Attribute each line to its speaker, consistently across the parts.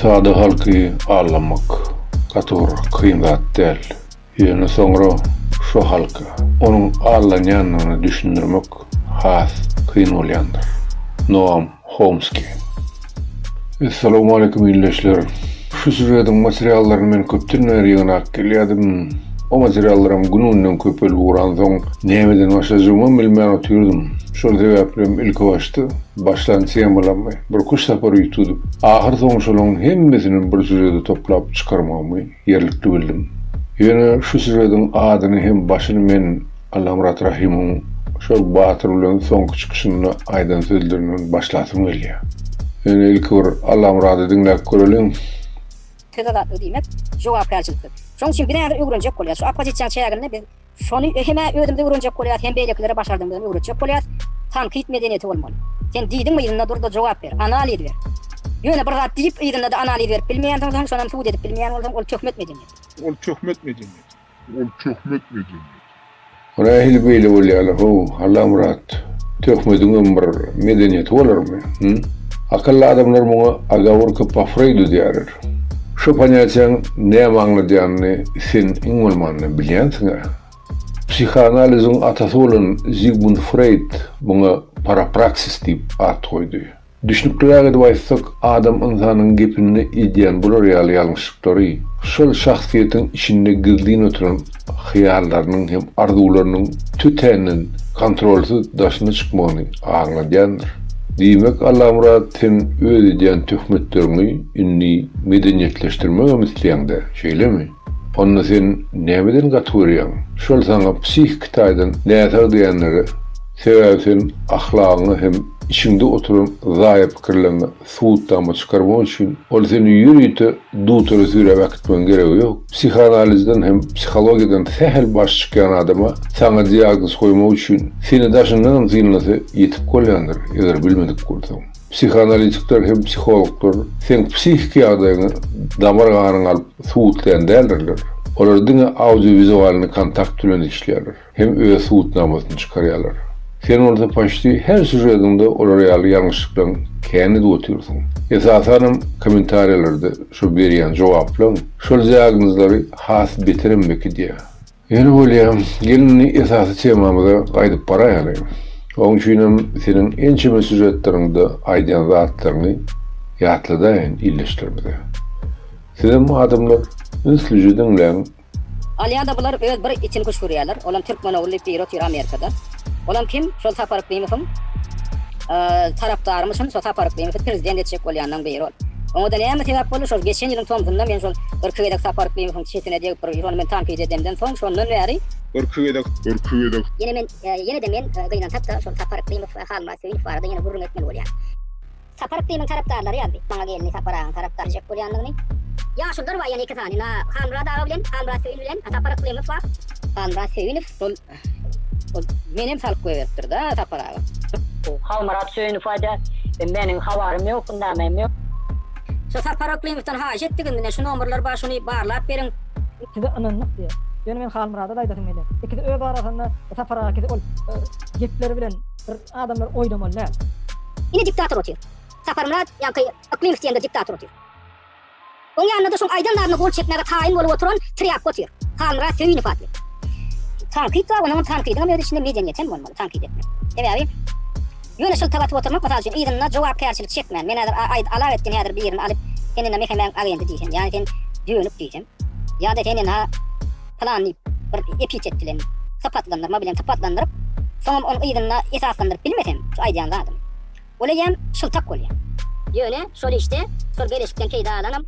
Speaker 1: Sade halkı ağlamak, kator kıymat değil. Yine sonra şu halka, onun ağlayanını düşündürmek has kıyın olayandır. Noam Chomsky. Assalamu alaikum illeşler. Şu süreden materyallarını men köptün eriyana keliydim. O materyallarım gününden köpel uğran son nemeden başlayacağımı bilmeyen oturdum. Şol sebeplem ilk başta başlantıya bulamay. Bir kuş saparı yutup ahir sonuçların hemmesini bir sürede toplap çıkarmamı yerlikli bildim. Yine şu süreden adını hem başını men Allah'ım Rahim'in şol batırılan son çıkışını aydan sözlerinin başlasın öyle. Yani ilk var Allah'ım razı dinlek görelim.
Speaker 2: Tezada ödemek javapkarçılıktır. Şoň üçin bir näder öwrenjek bolýar. Şu opozisiýa çäginde biz şonu hemem ödümde öwrenjek bolýar, hem beýleklere başardymdan öwrenjek bolýar. Tanqid medeniýeti bolmaly. Sen diýdiňmi ýerinde durda jogap ber, analiz ber. Ýöne bir zat diýip ýerinde de analiz berip bilmeýän soň şondan suwd edip bilmeýän bolsaň ol tohmet medeniýeti.
Speaker 1: Ona ehli beýle bolýar. Ho, Allah'ım rahat. Tohmediňem bir medeniýet bolarmy? Akıllı adamlar muňa agawur kapafraydy diýerler. Şu panyaçan ne maňlaýanny sen iň bolmanyny bilýänsiň. Psikanalizin atasy bolan Sigmund Freud buňa parapraksis diýip at goýdy. Düşünüklerge de baysak adam insanyň gepini edýän bolar ýaly ýalňyşlyklary. Şol şahsiýetiň içinde gizlin oturan hyýallarynyň hem arzularynyň tütänin kontrolsuz daşyna çykmagyny aňladýandyr. Diýmek Allah'ım sen öýle diýen töhmetlerini inni medeniýetleşdirmege misleýände, şeýlemi? Onda sen nämeden gatwyrýan? Şol saňa psihik taýdan näçe diýenleri, sebäbi sen ahlagyny hem içinde oturan zaýy pikirlerini Suwdan çykarmak üçin ol seni ýürüýte dutury sürä vakitmen geregi ýok. Psihanalizden hem psihologiýadan sähel baş çykýan adama saňa diagnoz goýmak üçin seni daşyndan zynlasy ýetip bolýandyr, eger bilmedik bolsaň. Psihanalitikler hem psihologlar sen psihik ýagdaýyny damargaryň alyp Suwdan däldirler. Olar diňe audio-wizualny kontakt bilen işleýärler. Hem öýe Suwdnamasyny çykarýarlar. Sen orada paşty her süjetinde olar ýaly ýalňyşlykdan käni oturýarsyň. Esasanam kommentarlarda şu berýän jogaplar, şol diagnozlary has bitirenmeki diýär. Ýene bolýar, gelini esasy temamyza gaýdyp baraýar. Oň üçin senin ençeme süjetlerinde aýdýan zatlaryny ýatlydaýyn illeşdirmede. Sizin bu adamlar üslüjüdiňler
Speaker 2: Alyada bular öz bir için kuş görýärler. Olan Türkmen owly bir Amerikada. Olan kim? Şol Saparık Beýmefim tarapdarymyşyn, şol Saparık Beýmefim prezident etjek bolýandan beri ol. Oňa näme sebäp boldy? Şol geçen ýylyň sonunda men şol Örküýedek Saparık Beýmefim çetine diýip bir ýol men tanqid edemden soň şondan beri
Speaker 3: Örküýedek
Speaker 2: Ýene de men gyýlan tapda şol Saparık Beýmefim halma söýüp barada ýene burun etmeli bolýar. Saparık Beýmefim tarapdarlary ýazdy. Maňa geldi Saparağyň tarapdary jek bolýanlygyny. Ýaşullar var ýene iki tane. Hamra daga bilen, Hamra söýün bilen, Saparık Beýmefim var. Hamra söýünüp şol menem salyp goýberipdir da Saparaga.
Speaker 4: Halmarat söýünü faýda meniň habarym ýok, näme ýok.
Speaker 2: Şu Saparak Beýmefimden haýat etdiginde şu nomerler bar şuny barlap beriň.
Speaker 5: Ikide ananyk diýär. Ýöne men halmarada daýdym mele. Ikide öýe barasynda Saparaga ikide ol gepleri bilen bir adamlar oýnamallar.
Speaker 2: Ine diktator otyr. Saparmrat ýa-ki Beýmefimde diktator otyr. Oň ýanynda şu aýdanlaryny gol çekmege taýin bolup oturan triap otyr. Halmara söýüni faýda. Tanqid var, onun tanqidine men içinde medeniýetem bolmaly, tanqid etmek. Ebaby, ýöne şol tabat oturmak mesela üçin ýerinde jogapkärçilik çekmän. Men häzir Alla etdiň häzir bir ýerini alyp kendine hemem agendy diýsen. Ýani sen ýönüp diýsen. Ýa-da senin planly bir epitet bilen sapatlandyrma bilen sapatlandyryp, soňra onu ýerinde esaslandyryp bilmesem, şu aýdýan zatym. Olaýam şyltak bolýar. Ýöne şol işte, şol gelişikden keýde alanam.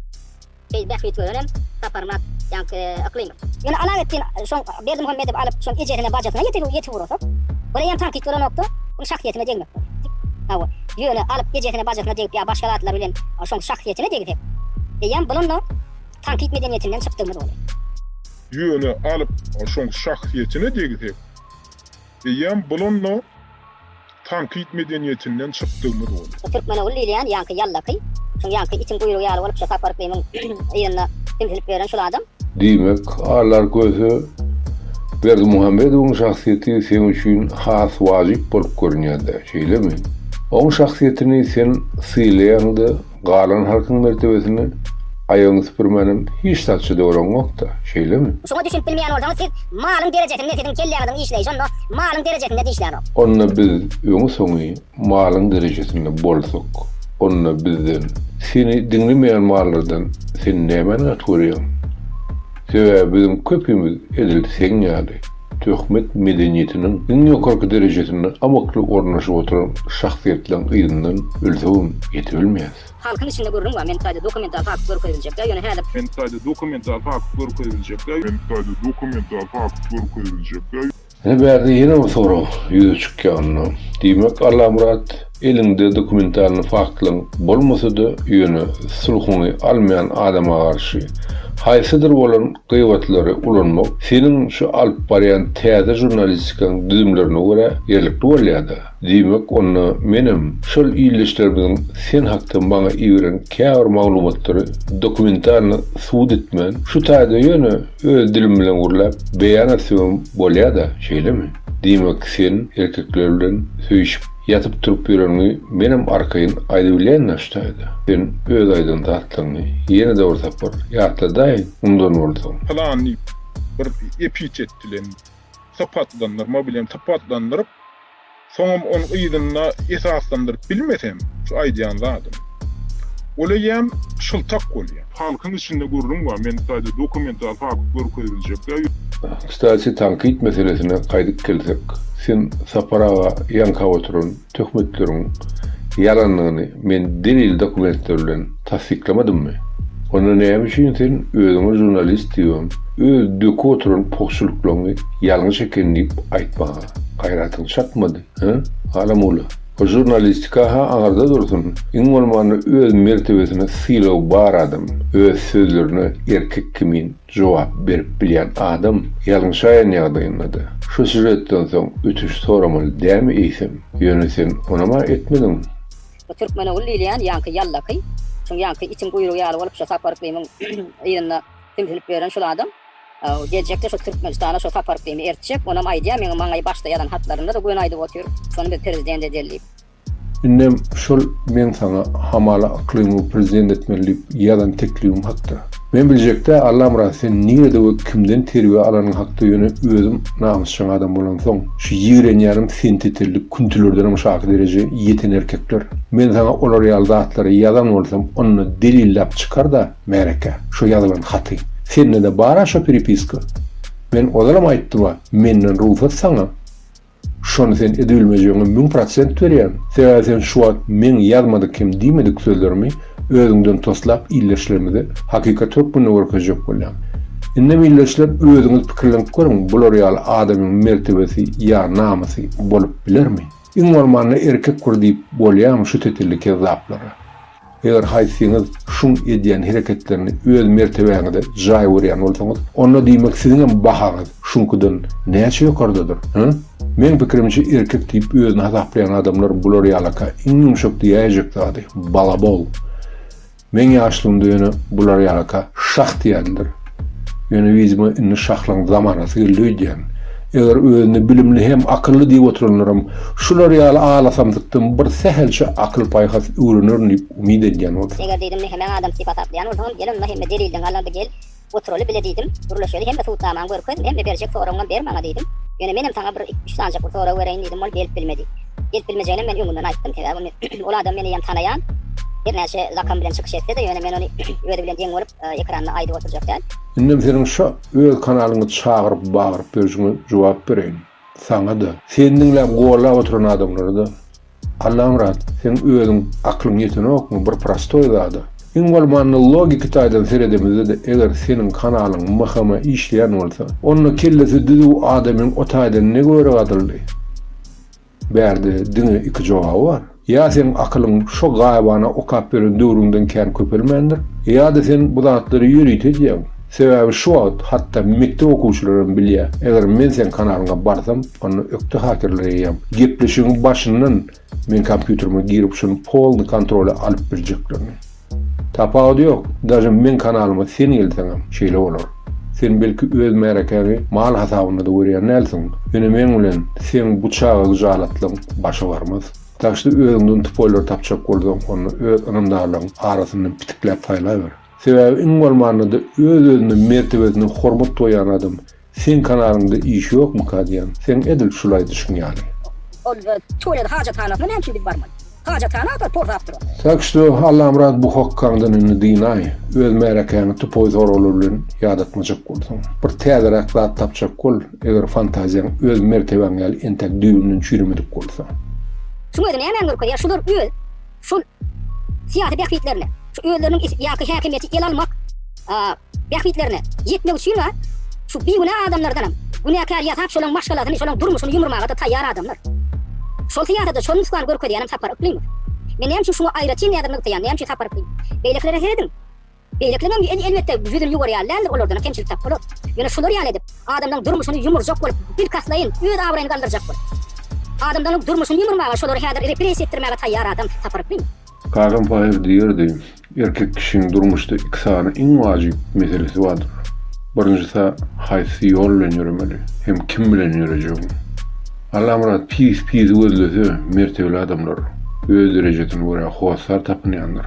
Speaker 2: Beýbähit görem, saparmak ýa-ki aklim. Ýöne Alla etdiň şoň berdim Muhammed alyp şoň ejerine bajasyna ýetip urasok. Olaýam tanqid görenokda, ulu şahsiýetine degmek. Hawa, ýöne alyp ejerine bajasyna degip ýa başga zatlar bilen şoň şahsiýetine degip. Ýa bulunno tanqid medeniýetinden çykdymy bolýar.
Speaker 3: Ýöne alyp şoň şahsiýetine degip. Ýa bulunno tanqid medeniýetinden çykdymy bolýar.
Speaker 2: Türkmen owly diýen ýa-ki ýallaky, şoň ýa-ki için goýrugy ýaly bolup şu Saparık Beýmefim ýerine temsilip beren şol adam.
Speaker 1: Diýmek, Allalar gözü Berdi Muhammedowň şahsiýeti sen üçin has wajyp bolup görünýärdi, şeýlemi? Oň şahsiýetini sen sylaýandy, galan halkyň mertebesini ayağın süpürmenin hiç tatçı doğran yok da, şeyle mi?
Speaker 2: Şunu düşünüp bilmeyen olsanız siz malın derecesinde sizin kelleğinizin işleyiş onunla malın derecesinde de işler o.
Speaker 1: Onunla biz öňü soňy malın derejesinde bolsak, onunla bizden seni dinlemeyen mallardan sen nämen atwyrýan? Sebäbi bizim köpümiz edil sen ýaly. Tohmetden medeniyetiniň iň ýokarky derejesinde amakly ornaşyp oturan şahsiýetleň ýygynyň ölçügün ýetebilmeýär.
Speaker 2: Halkın içinde görürüm var. Men sadece dokumental faktör koyulacak. Yani her
Speaker 3: Men sadece dokumental faktör koyulacak.
Speaker 1: Ne berdi yine bir soru yüzü çıkýanyna. Diýmek Alla murat elinde dokumentalny faktyň bolmasa da ýöne sulhuny almayan adama garşy haysydyr bolan gıýbatlary ulanmak senin şu alp barýan täze jurnalistikaň düzümlerine görä ýerlikli bolýardy. Diýmek onu menim şol ýylyşlarymyň sen hakda maňa iýeren käwr maglumatlary dokumentalny suwd etmen şu täze ýöne öz dilim bilen gurlap beýan etýän bolýardy, şeýlemi? Diýmek sen erkekler bilen söýüşip yatıp turup ýörenmi menim arkaýyn aýdybilen naştaýdy. Ben öz aýdyn tatlyny ýene de ortapar. Ýa-da daýyn undan bolsam.
Speaker 3: Falan bir epitet dilen sapatlanlar, bilen sapatlandırıp soňam onu ýygyna esaslandyryp bilmesem şu aýdýan zatym. Olaýam şyltak bolýar. Halkyň içinde görürüm wa men sadece dokumental faktör koyulacak.
Speaker 1: Stasi tankit meselesine kaydık kelsek, sen saparağa yanka oturun, töhmetlerin yalanlığını men delil dokumentlerle tasdiklamadım mı? Ona neymişin sen özüne jurnalist diyorum, öz dökü oturun pokşuluklarını yanlış ekenleyip aytmağa gayratın çatmadı, alam ola. O jurnalistika ha ağırda dursun, in olmanı öz mertebesine silo bar adam, öz sözlerine erkek kimin cevap berip bilýän adam ýalňşaýan ýagdaýynda. Şu süretten soň ütüş soramaly dämi eýsem, ýöne sen onama etmedin.
Speaker 2: Bu Türkmene ulliýän ýanky ýallaky. Şoň ýanky içim buýrugy ýaly bolup şu saparklygyň ýygyna temsilip beren şol adam. Gelecekte şu Türkmenistan'a şu saparklygymy ertjek, onam aýdýar meňe maňa başda ýalan hatlarynda da goýun aýdyp otyr. Şonu bir prezidente dellip.
Speaker 1: Innem şol men sana hamala aklymy prezident etmeli ýalan teklifim hakda. Men biljekde Alla murat sen niýede we kimden terbiýe alanyň hakda ýöne özüm namusçy adam bolan soň şu ýigren ýarym sentetirlik küntülerden şaky derece ýeten erkekler. Men sana olar ýaly zatlary ýazan bolsam onu delillap çykar da mereke. Şu ýazylan haty. Senne de bara şu peripiska. Men odalam aýtdyma, menden ruhsat sana. Şonu sen edilmejeňe 1000% berýän. Sen şu wagt men ýazmadyk kim diýmedik sözlerimi özüňden toslap illeşlerimizi hakykat türkmene görkezjek bolýan. Innem illeşler özüňiz pikirlenip görüň, bular ýaly adamyň mertebesi ýa namusy bolup bilermi? Iň bolmany erkek kur diýip bolýarmy şu tetillik kezaplara? Eger haýsyňyz şun edýän hereketlerini öz mertebeňizde jaý berýän bolsaňyz, onda diýmek siziň bahaňyz şunkudan näçe ýokardadyr? Men pikirimçe erkek diýip özüni hasaplayan adamlar bular ýalaka iň ýumşak diýjek zady, balabol. Men ýaşlygymda ýöne bular ýalaka şah diýendir. Ýöne bizme inni şahlaň zamanasy gelýän. Eger özüni bilimli hem akylly diýip oturanlarym şular ýaly alasamdykdan bir sähelçe akyl paýhas öwrenir diýip umyd edýän bolsa.
Speaker 2: Eger diýdim hemem adam sifat atlayan bolsam gelin hem delilden alanda gel oturuly bile diýdim. Durulşary hem de Suwdan görkün hem de berjek soragyňdan ber maňa diýdim. Ýöne menem saňa bir 2 saňjak sorak bereýin diýdim, ol gelip bilmedi. Gelip bilmejegine men öňünden aýtdym, ol adam meni ýam tanaýan. Bir näçe lakam bilen çykyş etse de ýöne men ony öýde bilen deň bolup ekranyna aýdyp oturjak däl.
Speaker 1: Innem senin şu öz kanalyňy çağırıp bagyryp berýäňe jogap bereýin. Saňa da sendinle goýlap oturan adamlara da Alla murat sen özüň aklyň ýetenokmy bir prostoy zady. Iň bolmany logik taýdan seredemizde de eger senin kanalyň mahama işleýän bolsa, onu kellesi düzü adamyň o taýdan ne görä gadyldy? Berdi diňe iki jogaby bar. Ya sen akylyň şo gaýbana okap beren döwründen kän köpelmendir, ya da sen bu zatlary ýöretýän. Sebäbi şu wagt hatda mektep okuwçylaryň bilýär. Eger men sen kanalyňa barsam, onu ökde hakirleýär. Gepleşiň başyndan men kompýuterime girip şunu polny kontroly alyp berjeklermi. Tapawdy ýok. Daşy men kanalyma sen geldiňem, şeýle bolar. Sen belki öz merakany mal hasabyna da görýän nälesin. Ýöne men bilen sen bu çağa jalatlyň başa barmaz. Taşdy özüňden tupolar tapjak bolsaň, onu öz anamdaryň arasyndan pitikläp paýlaýber. Sebäbi iň bolmanyda öz-özüne mertebesine hormat toýan adam sen kanalında iş ýokmu kadiýan? Sen edil şulay düşünýäni.
Speaker 2: O tuvalet hacathanasına näme kim barmaly? Hacathanada torapdyr.
Speaker 1: Sakşdo Allah'ım rad bu hokkandan ünni dinay. Öz merakany tupoy zorolur bilen ýadatmajak bolsaň. Bir täzerak zat tapjak bol, eger fantaziýaň öz mertebeň ýaly entek düýünün çürümedik bolsa.
Speaker 2: Şunu da näme görüp ya şular öl. Şol siyasi behfitlerine, şu öllerinin ýa-ki häkimiyeti el almak, behfitlerine ýetmek üçin şu biýüne adamlardan günäkär ýatyp şolaň maşgalatyny, şolaň durmuşyny ýumurmaga da taýýar adamlar. Şol tiýatrda şonu nuskan görüp ýanym tapar uklymy. Men näme şunu aýratyn ýadymda taýýan, näme tapar uklymy. Beýleklere hedim. Beýleklerin elbetde yüzüni ýugarýarlar, olardan kemçilik tap bolar. Ýöne şular ýaly edip adamdan durmuşyny ýumurjak bolup, bir kaslaýyn, öz awraýyny galdyrjak bolup. Adamdan durmuşyny ýumurmaga, şolary häzir repress etdirmäge taýýar adam tapar uklymy.
Speaker 1: Kagam paýr diýerdi, erkek kişinin durmuşda iki sany iň wajyp meselesi bardyr. Birinjisi haýsy ýol bilen ýürmeli, hem kim bilen ýürejek. Allah'ım pis özlöse mertebeli adamlar öz derejetini göre hosar tapınyanlar.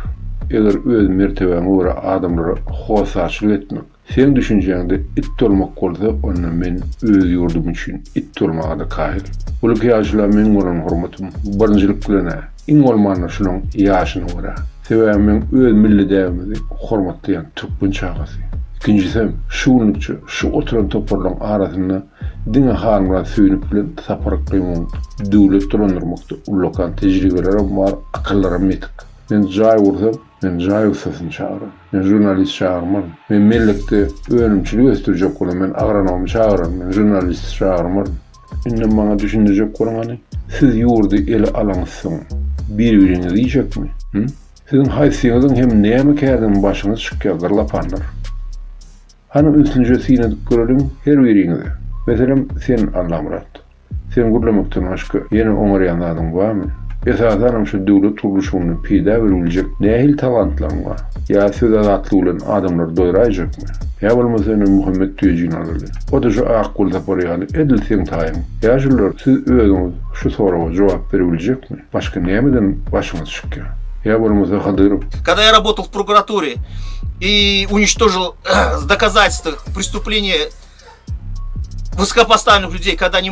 Speaker 1: Eger öz mertebeni göre adamlara hosarçılık etmek. Sen düşünjäňde it olmak bolsa, onda men öz ýurdum üçin it olmaga da kahil. Uluky ýaşlar men bolan hormatym birinjilik bilen iň bolmany şunyň ýaşyny göre. Sebäbi men öz milletimizi hormatlaýan türkmen çagasy. İkincisi, şuunlukçu, şu oturan toparlan arasında dine hanımlar söýünüp bilen saparaklayman döwlet durandyrmakda ullakan tejribelerim var, akıllaram metik. Men jaý ursam, men jaý ursasyn çağıram. Men jurnalist çağırmam. Men mellekde önümçilik östürjek bolam, men agronom çağıram, men jurnalist çağırmam. Indi bana düşündürjek bolan siz ýurdy ele alaňsyň, bir-birinizi ýyjekmi? Sizin haýsyňyzyň hem näme kärden başyňyz çykýar gyrlapanlar. Hanım üçüncüsini görelim her birinizi. Mesela sen anlamrat. Sen gurlamaktan başka yeni oňarýan adam barmy? Esasen şu döwlet turmuşyny pida beriljek nähil talantlaryň bar. Ýa söz azatlyk bilen adamlar doýraýjakmy? Ýa bolmasa Muhammed Tüýjin alyrdy. O da şu aqul zaporýaly edil sen taýyn. Ýa şular siz özüňiz şu soraga jogap beriljekmi? Başka nämeden başyňyz çykýar? Я болмаса Хадыров.
Speaker 6: Когда я работал в прокуратуре и уничтожил с доказательств преступления высокопоставленных людей, когда они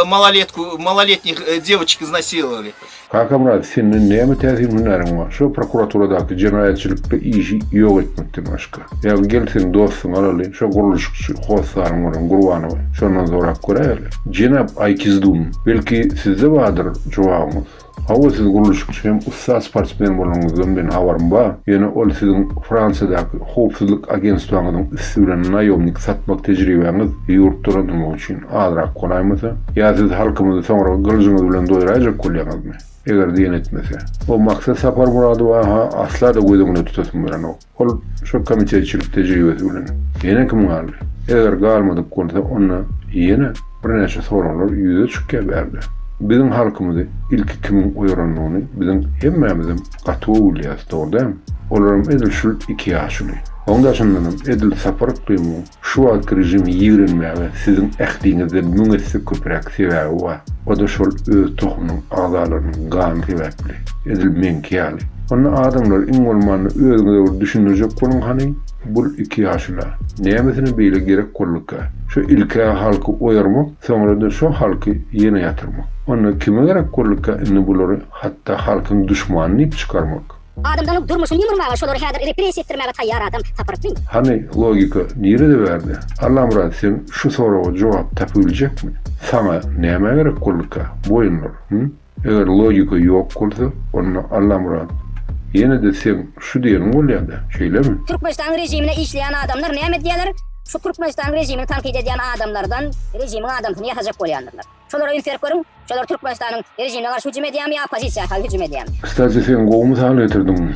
Speaker 6: малолетних девочек изнасиловали.
Speaker 1: Kakamrat, senin näme täsir hünerin var? Şu prokuraturadaky jenaýatçylykda işi ýok etmekden başga. Ýa gelsin dostum alaly, şu guruluşçy hossaryň bilen Gurbanowy. Şondan sorak görýärler. Jenap aýkyzdum. Belki sizde bardyr jogabyňyz. Hawa siz guruluşçy hem ussat sportsmen bolanyňyzdan ben habarym bar. Ýene ol sizin Fransadaky howpsuzlyk agentstwagynyň üstünden naýomnik satmak tejribeňiz ýurtda durmak üçin azrak golaýmasa, ýa siz halkymyzy soňra gyljyňyz bilen doýraýjak bolýaňyzmy? Eger diýen etmese. O maksat sapar murady wa asla da gözüňde tutasyn bilen o. Ol şu komiteçilik tejribesi bilen. Ýene kim gal? Eger galmadyk bolsa onda ýene bir näçe soralar ýüze çykýar berdi. Bizim halkymyzy ilki kimin oýranmagyny bizim hemmemizin gaty ulyas dogdam. Olaram edil şul 2 ýaşly. Onda şundan edil saparaklymy şu wagt rejimi ýigrenmäge sizin ähdiňizde müňesi köprek sebäbi bar. O da şol öz tohumynyň agzalarynyň gany sebäpli. Edil men kiýaly. Onda adamlar iň bolmany özüňize düşündirjek bolan hany bu 2 ýaşlar. Nämetini beýle gerek gollukka. Şu ilki halky oýarmak, soňra da şu halky ýene ýatyrmak. Onda kime gerek gollukka indi bulary hatda halkyň düşmanyny çykarmak.
Speaker 2: Adamdan durmuşyny ýumurmaga, şolary häzir repress etdirmäge taýýar adam tapar uklymy.
Speaker 1: Hani logika nerede berdi? Allah'ım sen şu soraga jogap tapyljekmi? Sana näme gerek gollukka? Boýunlar. Eger logika ýok bolsa, onda Allah'ım ýene de sen şu diýen bolýardy. Şeýlemi?
Speaker 2: Türkmenistan rejimine işleyen adamlar näme diýerler? Şu Türkmenistan rejimini tankit edýän adamlardan rejimin adamsyny ýatacak bolýanlar. Şolara ünfer görüň, şolar Türkmenistanyň rejimine garşy hüjüm edýän ýa opozisiýaga hüjüm edýän.
Speaker 1: Kısaca sen gowy hal getirdiň.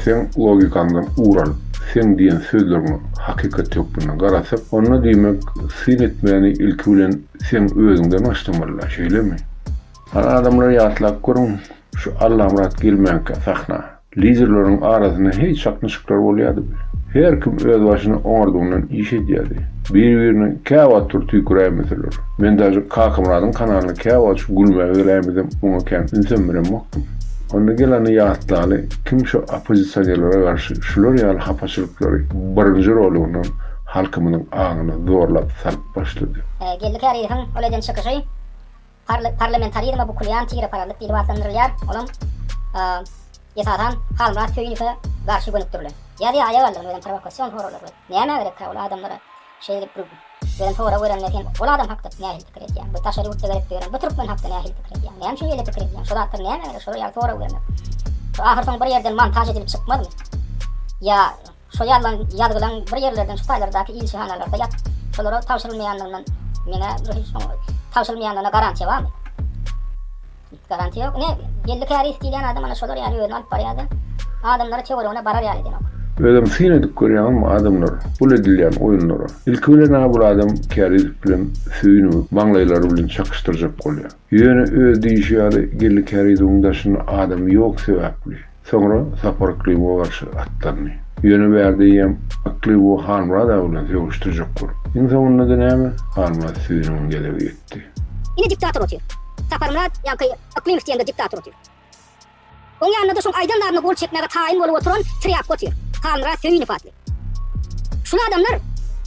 Speaker 1: Sen logikandan ural. Sen diýen sözlerine hakikat ýoklugyna garasak, onda diýmek sen etmeni ilki bilen sen özüňden açdymylar, şeýlemi? Adamlar ýatlap görüň, şu Allah'ım gelmänkä sahna. Liderleriň arasynda hiç çaknyşyklar bolýardy. Her kim öz başyna oňardygyndan iş edýärdi. Bir-birini käwat türtüýküräýmediler. Men daşy Kakamradyň kanalyna käwat gülmäge gelämizem, oňa kän insan bilen mokdum. Onda geleni yatlaly kim şu opozisiýonlara garşy şular ýaly hapaçylyklary birinji rolünden halkymyň aňyny zorlap salyp başlady.
Speaker 2: Geldik her ýerden oleden çykyşy. Parlamentarizma bu kulyan tigre paralyk dili waslandyrylýar. Olam Zatdan halmra söýünse garşy gönükdirler. Ýa-da ýa galdyr bilen provokasiýon horolary. Näme gerek ol adamlara şeýle bilen tora öwrenmeken ol adam hakda näme pikir edýär. Bu taşary urtda gerek diýer. Bu türkmen hakda näme pikir edýär. Näme şu ýerde pikir edýär. Şolar näme gerek şolar ýa tora öwrenmek. Şu ahyrdan bir ýerden montaj edilip çykmadymy? Ya şu ýalan ýadgylan bir ýerlerden şu taýlardaky ilçehanalarda ýat. Şolara tawşyrylmaýanlardan mene tawşyrylmaýanlarına garantiýa barmy? Garantiýa ýok. Ne? Geldik her istiýän adam ana şolar ýaly öwren alyp barýardy. Adamlara çewerene barar ýaly diýen.
Speaker 1: Adam sinedik görýän adamlar, bul edilýän oýunlara. Ilki bilen bu adam kärip bilen süýünü maňlaýlary bilen çakışdyrjak bolýar. Ýöne öz diýişýäri geldi käride daşyny adam ýok sebäpli. Soňra saparkly bolarşy atdandy. Ýöne berdiýem akly bu hanra da bilen ýoguşdyrjak bolup. İnsanyň da näme? Hanra süýünüň gelip ýetdi.
Speaker 2: Ine diktator otýar. Saparmrat ýa-ki iklim isteýände diktator otýar. Oň ýanynda da şoň aýdanlaryny gol çekmäge taýin bolup oturan triap otýar. Hanra söýünü fatly. Şu adamlar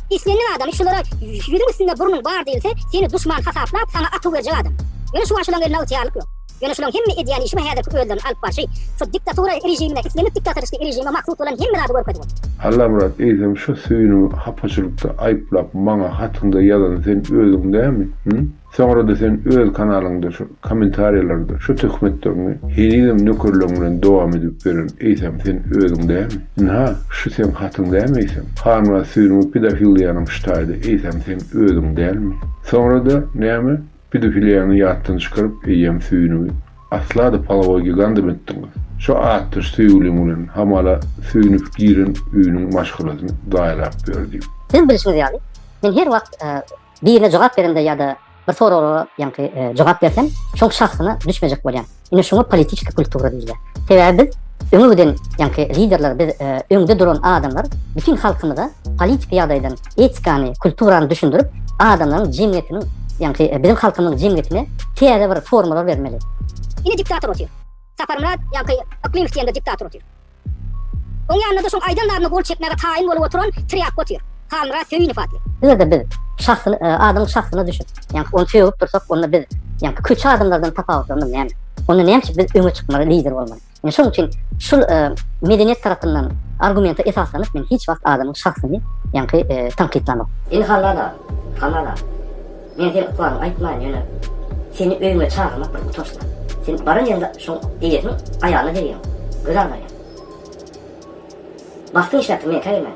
Speaker 2: islenin adamı şulara ýüzüň üstünde burnuň bar diýilse, seni düşman hasaplap sana atyp berjek adam. Ýöne şu aşylan eline alçalyk ýok. Ýöne şulan hemme edýän işime häzirki öldürün alyp başy. Şu diktatora rejimine, islemik diktatorluk rejimine maksut bolan hemme zady görkezip bolýar.
Speaker 1: Allah murat eýsem şu süýünü hapaçylykda aýplap maňa hatynda ýazan sen özüň dämi? Soňra da sen öz kanalyňda şu kommentariýalarda şu Tohmetden heýdem nökerlerini dowam edip beren eýsem sen özüň dämi? Ha, şu sen hatyň dämi eýsem? Hanra süýünü pedofiliýanyň ştaýdy eýsem sen özüň dämi? Soňra da näme? Pedofiliýany ýatdan çykaryp eýem süýünü asla da palawa gigandy etdiňiz. Şu atdyr süýülim bilen hamala süýünüp giren üýüniň maşgulasyny daýalap berdi.
Speaker 2: Siz bilişiňiz ýaly. Men her wagt birine jogap berende ýa-da bir soraga ýa-ni jogap bersem, şol şahsyna düşmejek bolýan. Ine şuňa politik kultura diýilýär. Sebäbi biz öňüden ýa-ni liderler biz öňde duran adamlar bütün halkymyza politik ýagdaýdan etikany, kulturany düşündirip adamlaryň jemgyýetini ýa-ni bizim halkymyzyň jemgyýetine täze bir formalar bermeli. Ine diktator otýar. Saparmrat ýa-ni iklim isteýände diktator otýar. Oň ýanynda da şoň aýdanlaryny gol çekmäge taýin bolup oturan triap otýar. Hanra söýünü fatly. Bizde biz şahsyny adamyň şahsyna düşün. Ýani onu söýüp dursak, onu biz ýani köçe adamlardan tapawutlandy näme? Onu näme biz öňe çykmaly, lider bolmaly. Ýani şoň üçin şu medeniýet tarapyndan argumente esaslanyp men hiç wagt adamyň şahsyny ýani tanqidlamak. Halala. Men sen ýalan aýtmaýan ýöne seni öňe çağırmak bir toşla. Sen barın ýanda şoň eýetini aýalyna berýän. Gözeldir. Wagtyň işlätip men käýmän.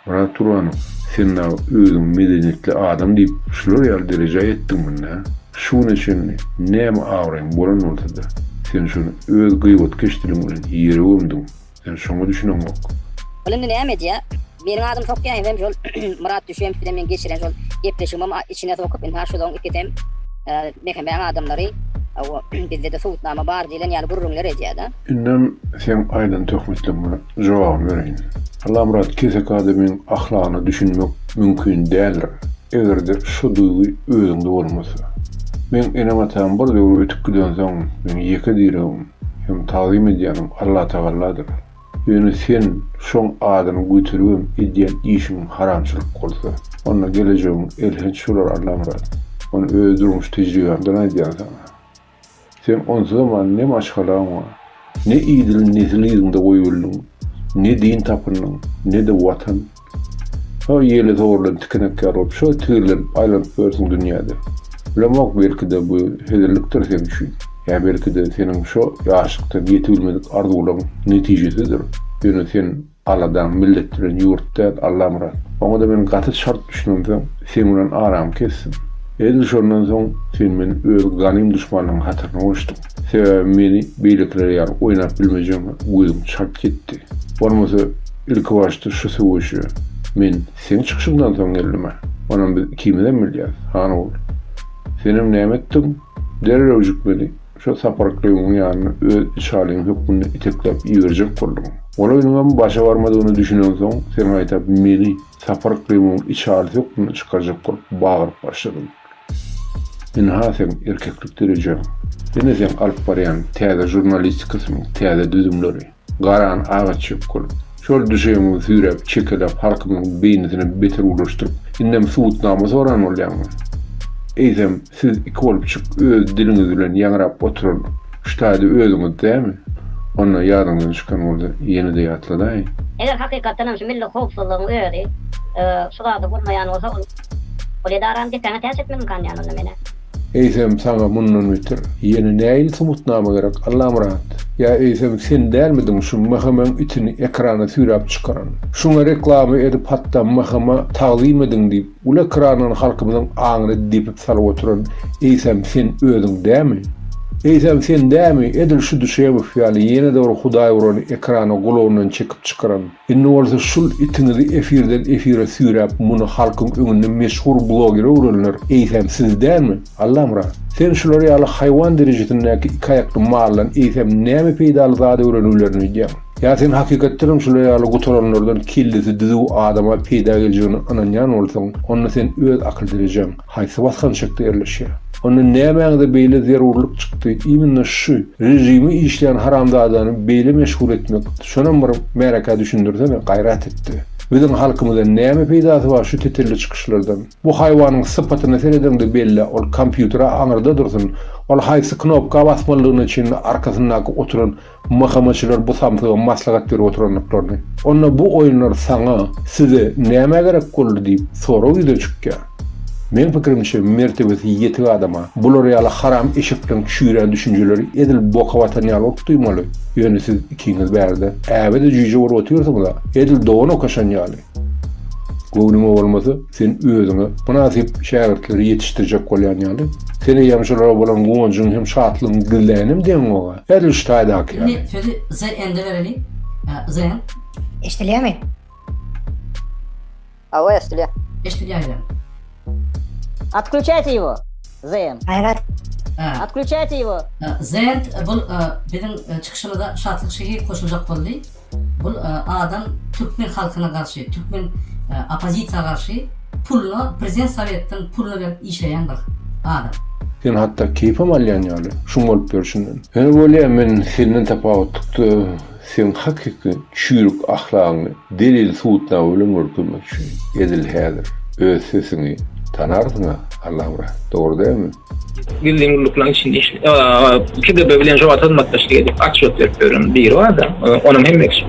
Speaker 1: Bana Turan'ım, sen özün medeniyetli adam deyip şular ýaly derejä etdiň mende. Şuň üçin näme awraň bolan bolsa da sen şunu öz gıýbat keşdiriň bilen ýere gömdüň. Sen şoňa düşüneňok.
Speaker 2: Olamda näme diýär? Benim adım çok ýa-ni şol Murat düşýän bilen men geçiren şol gepleşigim içine sokup men ha şoň ikitem mehemem adamlary bizde de Suwdan bar diýilen ýaly gurrunlar edýär.
Speaker 1: Innem sen aýdan Tohmetden bana jogap bereýin. Allah murat kesek adamın ahlakını düşünmek mümkün değildir. Eğer de şu duygu özünde olmasa. Ben enamatam bir doğru ötüp giden zaman ben yeke diyorum. Hem tazim ediyorum Allah Teala'dır. Yani sen şoň adamı götürüp edýän işin haramçylyk bolsa, ona geleceğim elhenç şular Allah murat. Onu öldürmüş tecrübemden aýdýan sana. Sen onsuz zaman ne maşgalaň var, ne iýdil nezliğinde goýuldun, ne din tapının, ne de vatan. Ha ýeli doğrudan tikenek ýaryp, şo tüýler aýlanyp bersin dünýäde. Bilemek belki de bu hederlikdir sen üçin. Ya belki de senin şo ýaşykdan ýetilmedik arzularyň netijesidir. Ýöne sen Alladan, milletlerden, ýurtdan Allah murat. Oňa da men gaty şart düşünmem, sen bilen aram kessin. Edil şondan soň sen meni öz ganym düşmanyň hatyryna goşdyň. Sebäbi meni beýleklere ýaly oýnap bilmejem, gözüm çarp gitdi. Bolmasa ilk başta şu sowuşy. Men sen çykyşyndan soň geldim. Onuň biz kimden bilýär? Hany bol. Senim näme etdim? Derrew jükmeli. Şu saparklygyň ýanyna öz şalyň hökmüni iteklep ýerjek boldum. Olaýynyň başa barmadygyny düşünen soň sen aýtap meni saparklygyň içaly hökmüni çykarjak bolup bagyryp başladym. Men ha sen erkeklik derejem. Dene sen alıp barayan täze jurnalistikasının täze düzümleri. Garan ağaçyp kolup. Şol düşeýüňi sürep, çekelep, halkymyň beýnini beter ulaşdyryp, indem Suwdnamy soran bolýarmy? Eýsem, siz iki bolup çyk, öz diliňiz bilen ýaňrap oturan, ştaýdy özüňiz dämi? Onda ýadyňdan çykan bolsa, ýene-de ýatladay.
Speaker 4: Eger hakykatdan şu milli howpsuzlygyny öýdi, şurada bolmaýan bolsa, o ledaran dikkatini täs etmeli kan ýanyna mene.
Speaker 1: Eýsem, sana mundan öter, ýene näil Suwdnamy gerek, Allah murat. Ya eýsem, sen dälmidin şu hemem itini ekrana sürap çykaran. Şuňa reklamy edip hatda hememe tagzim edin diýip, ul ekranyň halkymyzyň aňyny dipip salyp oturan, eýsem sen özüň dämi? Eýsem sen dämi? Edil şu düşeýe ýaly ýene-de bir Hudaý urany ekrana gulawyndan çekip çykaran. Indi bolsa şul itinizi efirden efire sürap, muny halkyň öňünde meşhur bloger uranlar. Eýsem siz dämi? Allah murat. Sen şular ýaly haýwan derejesindäki iki aýakly mallan eýsem näme peýdaly zady öwrenýärlerini diýär. Ya sen hakykatdan şular ýaly guturanlardan killisi düzü adama peýda geljegini ananýan bolsaň, onda sen öz akıl derejeň haýsy basgan şekilde ýerleşýär. Onda nämeňde beýle zerurlyk çykdy, iňne şu rejimi işleýän haramzadany beýle meşgul etmek, şonam bir meraka düşündirsene, gaýrat etdi. Bizim halkymyzda näme peýdasy bar şu tetirli çykyşlardan? Bu haýwanyň sypatyny seredende belli, ol kompýutera aňyrda dursun, ol haýsy knopka basmalygyny üçin arkasyndaky oturan mahamaçylar bu samsyga maslahat berip oturanlyklaryny. Onda bu oýunlar saňa, size näme gerek boldy diýip soraw ýüze çykýar. Men pikirimçe mertebesi ýetigi adama bular ýaly haram eşikden çüýren düşünjeleri edil boka watan ýaly okduýmaly. Ýöne siz ikiňiz bärde äbede jüýje borup oturýarsyňyz, edil dogany okaşan ýaly. Gownumy bolmasa sen özüňe munasyp şähertleri ýetişdirjek bolýan ýaly. Seni ýamşylara bolan goňjyň hem şatlygyň güllänim diýen oga. Edil ştaýdak ýaly.
Speaker 7: Ne sözi ZN'de vereli. ZN.
Speaker 2: Eştilýärmi?
Speaker 4: Ава, эстиле.
Speaker 7: Eştilýärler.
Speaker 4: Отключайте его, ЗН.
Speaker 2: Hayrat.
Speaker 4: Отключайте его.
Speaker 7: ZN bul bizim çıkışımızda şartlık şeyi koşulacak boldy. Bul adam Türkmen halkyna garşy, Türkmen opozisiýa garşy pulny prezident Sowetden pulny berip işleýän bir adam.
Speaker 1: Sen hatta keyfam alýan ýaly. Şuň bolup görüşinden. Ene bolýar men senden tapawutdy. Sen hakyky çürük ahlagyny delil Suwdna bilen görkezmek üçin edil häzir. Öz sesini tanardyňa, Allah'a. Dogry diými?
Speaker 8: Bildiğim urlukların içinde işte. KGB bilen jowap atmaktaşlyk edip atşot berip berýän bir adam. Onuň hem ekşi.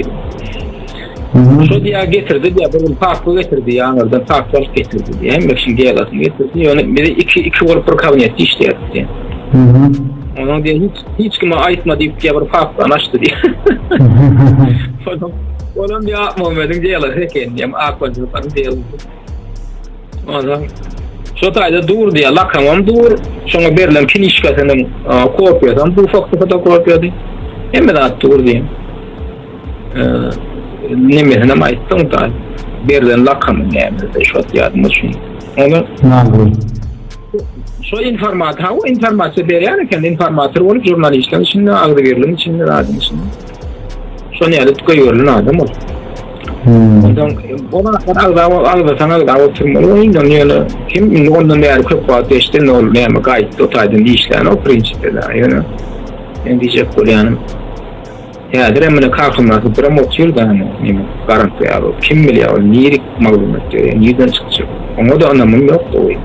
Speaker 8: Şo diýär getirdi diýär, bu pakly getirdi ýa-ni pakly getirdi diýär. Hem ekşi diýerler getirdi. Ýöne biri iki bolup bir kabinetde işleýärdi. Onuň diýär hiç kime aýtma diýip bir pakly açdy diýär. Onuň diýär Muhammediň diýerler heken diýär, akwadypar diýerler. Onuň şo taýda dur diýär, lakamam dur. Şoňa berilen kinişkasynyň kopýadan bu fakty fotokopiýady. Hemme de dur diýär. Nemesine aýtdyň da berilen lakamam näme şo ýadyma düşün. Onu şo informasiýa berýär eken, informator bolup jurnalistler içinde, agdy berilen içinde, radyo içinde. Şo näde tükeýärlen adam ol. Ondan ona agda sana da oturmaly, indi kim ondan bäri köp wagt geçdi, näme gaýtdy, o taýdan işläni o prinsipe da, ýöne. Endi diýjek bolýanym. Ya diremine kalkınması promosyon da hani garanti ýaly. Kim bilýär, niýerik maglumat ýa ýerden çykjak. Oňa da anlamam ýok da oý.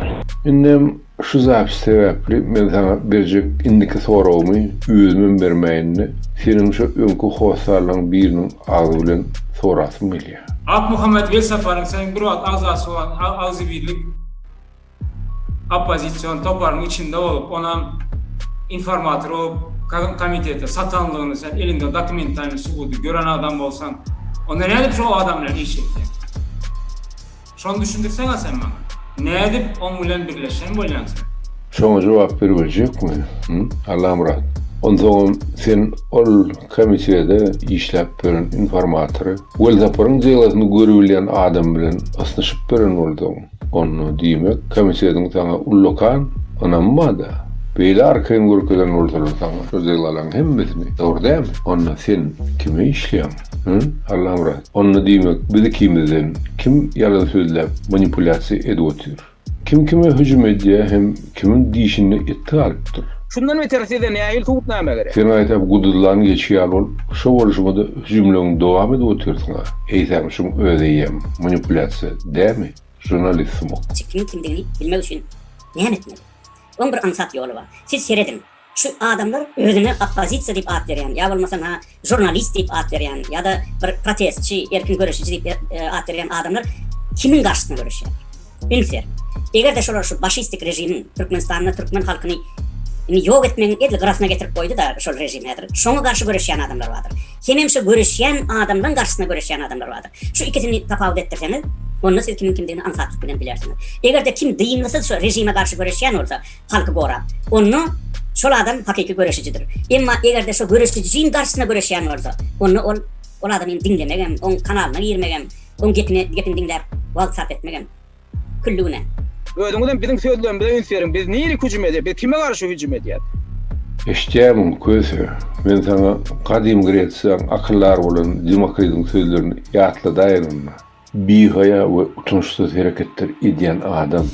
Speaker 1: Indi şu zäp sebäpli men sana berjek indiki sorawmy özümün bermäýini, senin şu öňkü howsalyň biriniň agzy bilen sorasym gelýär.
Speaker 9: Ak Muhammed Velsaparyň sen bir wagt agzasy bolan agzy birlik opozisiýon toparlygyň içinde bolup, onam informator bolup komitete satanlığını sen elinde dokumentlerini subudu gören adam olsan onda ne edip şu adam bilen iş etdi? Şonu düşündirsene sen bana. Ne edip on bilen birleşen bolýansın?
Speaker 1: Şoňa jogap beribejekmi? Allah murat. Ondan sen ol komitede işläp beren informatory, Welzaparyň jylasyny görübilýän adam bilen asnaşyp beren boldy. Onu diýmek, komitediň sana ullokan, onamada. Beýle arkaň görkezden bolsalar, sözleýärler hemmesini. Dogry diými? Onda sen kime işleýän? Allah murat. Onu diýmek, biz ikimizden kim ýalan sözläp manipulasiýa edip otur? Kim kime hüjüm edýär hem kimin diýişini etdi alypdyr?
Speaker 8: Şundan öterse de nähil tutnama gerek.
Speaker 1: Sen aytap gudulan geçýär bol. Şo bolşumda jümleň dowam edip oturýarsyň. Eýsem şuň ödeýem manipulasiýa dämi? Jurnalistim.
Speaker 10: Kimin kimdigini bilmek üçün ne etmeli? Onun bir ansat yolu var. Siz seyredin. Şu adamlar özüne opozisiya dip at berýän, ya bolmasa jurnalist dip at berýän, ya da bir protestçi, erkin görüşçi dip at berýän adamlar kimin garşysyna görüşýär? Bilmser. Eger şolar şu başistik rejimin Türkmenistan'da Türkmen halkyny yok etmenin edil grafına getirip koydu da şol rejimler. Şoňa garşy görüşýän adamlar vardır. Hemem şu görüşýän adamdan garşysyna görüşýän adamlar vardır. Şu ikisini tapawut etdirseniz, onu siz kimin kimdigini ansatlyk bilen bilersiniz. Eger de kim diýinmese şu rejime garşy görüşýän bolsa, halky gora. Onu şol adam hakiki görüşücüdür. Emma eger de şu görüşücüň garşysyna görüşýän bolsa, onu ol adamy dinlemegem, on kanalyna girmegem, on gepini dinläp wagt sarf etmegem. Küllüne.
Speaker 8: Ödüňden biziň sözlerimiz bilen ünseriň, biz näme hüjüm edýär, biz kime garşy hüjüm edýär?
Speaker 1: Eşdämim köse. Men sana kadim Gretsiýa akyllar bolan demokratyň sözlerini ýatla daýanma. Bihaya we utunçsuz hereketler edýän adam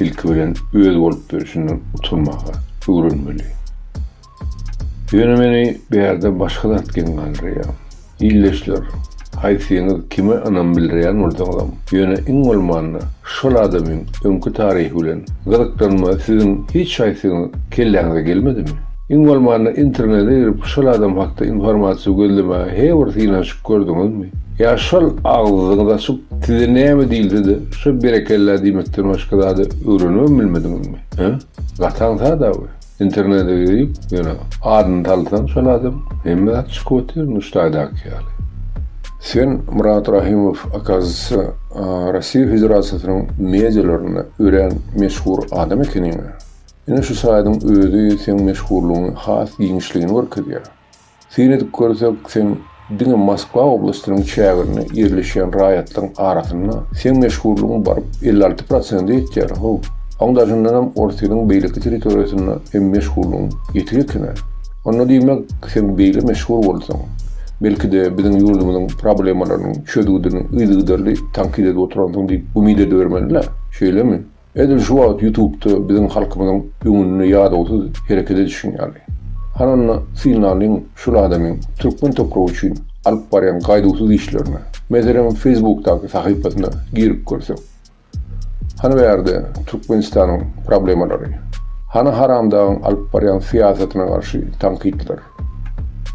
Speaker 1: ilki bilen öz bolup berişinden utunmaga öwrenmeli. Ýöne meni bir ýerde başga zat gelýär. İlleşler. Haysiýeniz kime anam bildirýän bolsaňam, ýöne iň bolmany şol adamyň öňkü taryhy bilen gyzykdanma siziň hiç şaýsyňyz kelläňize gelmedimi? Iň bolmany internete girip şol adam hakda informasiýa gözleme hewer synaşyk gördüňizmi? Ya şol agzyňyza şu size näme diýildi, şu berekella diýmekden başga da öwrenip bilmediňizmi? Gataňsa da internete girip ýöne adyny talsan şol adam hemme açyk otur nuştaýdak ýaly. Sen Murat Rahimov akazı Россия Federasyonyň medialaryna ören meşhur adam ekeniňi. Ine şu saýdyň özü sen meşhurlugyny has giňişligini görkezýär. Seni görsek sen diňe Moskwa oblastynyň çägirine ýerleşýän raýatlaryň arasynda sen meşhurlugyň baryp 56% ýetýär. Onda jyndanam Orsyň beýleki territoriýasynda hem meşhurlugyň ýetirýär. Onda diýmek sen beýle meşhur bolsaň, belki de bizim yurdumuzun problemlarının çözüldüğünü ıydığıdarlı tankit edip oturanın deyip umid edivermeliler. Şöyle mi? Edil şu an YouTube'da bizim halkımızın ümününü yağda olsa hareket edişin yani. Hananla sinyalin şu adamın Türkmen toprağı için alıp barayan kaydusuz işlerine. Mesela Facebook'taki sahipasına girip görsem. Hani yerde Türkmenistan'ın problemleri. Hani haramdan alıp barayan siyasetine karşı tankitler.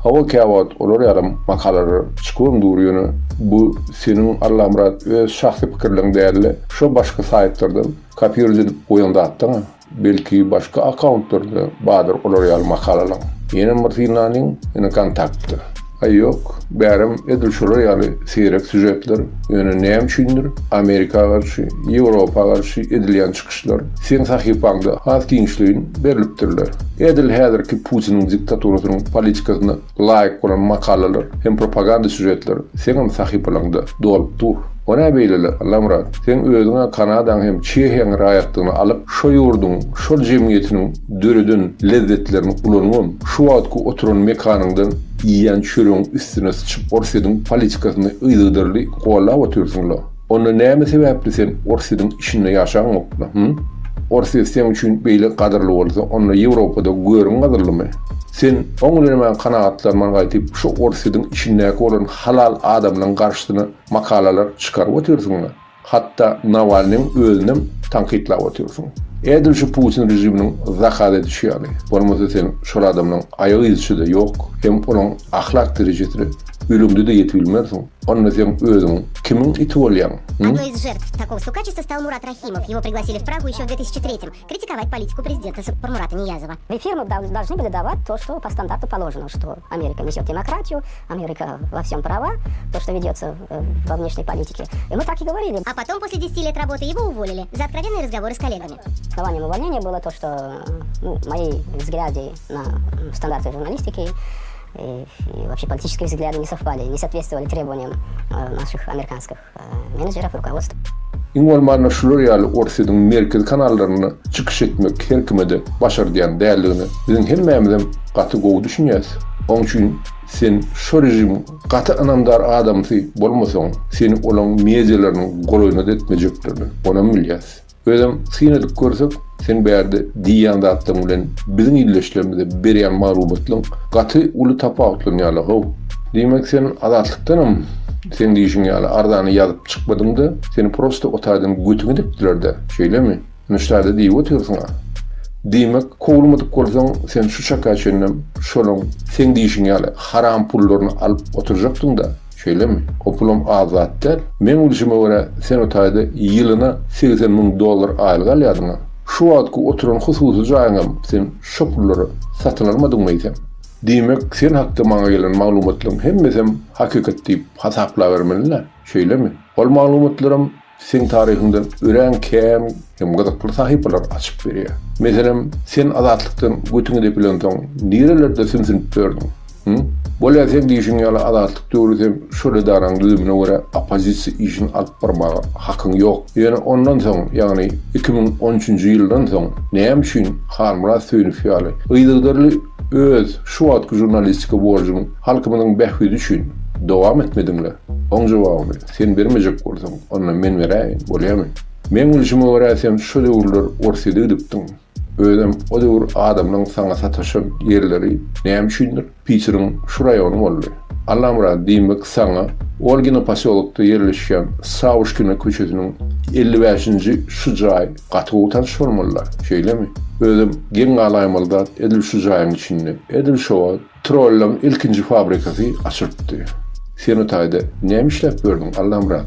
Speaker 1: Hava kağıt olur yarım makalaları çıkıyorum duruyor. Bu senin Alla Murat öz şahsi fikirlerin değerli. Şu başka saytlardan kopyaj edip oyunda attın. Belki başka accountlarda badır olur yarım makalalar. Yine Martina'nın yine kontaktı. Ay yok. Bärim edil şolar ýaly seýrek süjetler ýöne näme üçindir? Amerika garşy, Ýewropa garşy edilýän çykyşlar sen sahypaňda has giňişligin berilipdirler. Edil häzirki Putiniň diktaturasynyň politikasyna laýyk bolan makalalar hem propaganda süjetler senin sahypalaňda dolup dur. Ona beýle Alla Murat, sen özüňe Kanadaň hem Çehiýanyň raýatlygyny alyp şo ýurdun, şo jemgyýetiniň döredin lezzetlerini ulanyp, şu wagtky oturan mekanyňdan ýan çürüň üstüne çykyp Orsyň politikasyny ýygdyrly gollap otursunlar. Onda näme sebäpli sen Orsyň işinde ýaşaňokda? Orsy sen üçin beýle gadyrly bolsa, onda Ýewropada görüň gadyrlymy? Sen oňlary kanagatlarman gaýtyp şu Orsyň işindäki bolan halal adamlaryň garşysyna makalalar çykaryp otursunlar. Hatta Navalnyň özünem tankitlap otursun. Edil şu Putin rejiminin zahat edişi ýaly. Bolmasa sen şol adamlaryň aýagy ýetişide ýok, hem olaň ahlak derejesine ölümde de ýetilmersiň. Onda sen özüň kimin iti bolýan?
Speaker 11: Одной из жертв такого стукачества стал Мурат Рахимов. Его пригласили в Прагу еще в 2003-м критиковать политику президента Мурата Ниязова.
Speaker 2: Фирмы должны были давать то, что по стандарту положено, что Америка несет демократию, Америка во всем права, то, что ведется во внешней политике. И мы так и говорили.
Speaker 11: А потом, после 10 лет работы, его уволили за откровенные разговоры с коллегами.
Speaker 2: Основанием увольнения было то, что мои взгляды на стандарты журналистики и вообще политические взгляды не совпали, не соответствовали требованиям наших американских менеджеров и руководства.
Speaker 1: İngolmanla şular ýaly Orsyň merkez kanallarına çykyş etmek her kimede başardyň däligini biziň hememizden gaty gowy düşünýäs. Onuň üçin sen şu rejim gaty anamdar adamsy bolmasaň, seni olan medialaryň goloýuna etmejeklerini ona bilýäs. Özüm synydyk görsek, sen bärde diýýän zatdan bilen biziň illeşlerimizde berýän maglumatlaryň gaty uly tapawutlygyny ýaly gow. Diýmek sen azatlıkdanam. Sen diýişiň ýaly ardany ýazyp çykmadyňda, seni prosto otadan götüňe dipdiler-de. Şeýlemi? Nüşlerde diýip oturýarsyň. Diýmek, kowulmadyk bolsaň, sen şu çakaçyndan şolaň sen diýişiň ýaly haram pullaryny alyp oturjakdyň da. Şeýlemi? O pulam azatlar. Men uluşyma görä sen otayda ýylyna $80,000 aýlyk alýardyň. Şu wagtky oturan hususy jaýyňam sen şu pullary satyn almadyňmy diýsem. Diýmek, sen hakda maňa gelen maglumatlaryň hemmesem hakykat diýip hasaplap bermeliler. Şeýlemi? Ol maglumatlarym sen tarihinden ören käm hem gadakly sahypalar açyp berýär. Meselem, sen azatlykdan götüňe depilendiň nerelerde sünsinip berdiň? Bolýa sen diýişiň ýaly azatlyk döwrüde şöyle daran düzümine görä opozisiýa işini alyp barmaga hakyň ýok. Ýöne ondan soň, ýagny 2013-nji ýyldan soň näme üçin harmra söýnüp ýaly ýygdyrly öz şu wagtky jurnalistika borjyny halkymyň bähwidi üçin dowam etmediňler. Oň jogaby sen bermejek bolsaň, ondan men beräýin, bolýarmy? Men uluşyma görä sen şu döwürler orsydy edipdiň. Özüm o döwür adamlaryň saňa sataşan ýerleri näme üçindir? Piçiriň şu raýony boldy. Allamra diýmek saňa Olgina pasyolukda ýerleşýän Sawushkina köçesiniň 55-nji şu jaý gatygutan şolmalar. Şeýlemi? Özüm geň galaýmalda edil şu jaýyň içinde. Edil şowa Trollum ilkinji fabrikasy açypdy. Sen otayda näme işläp berdiň Allamra?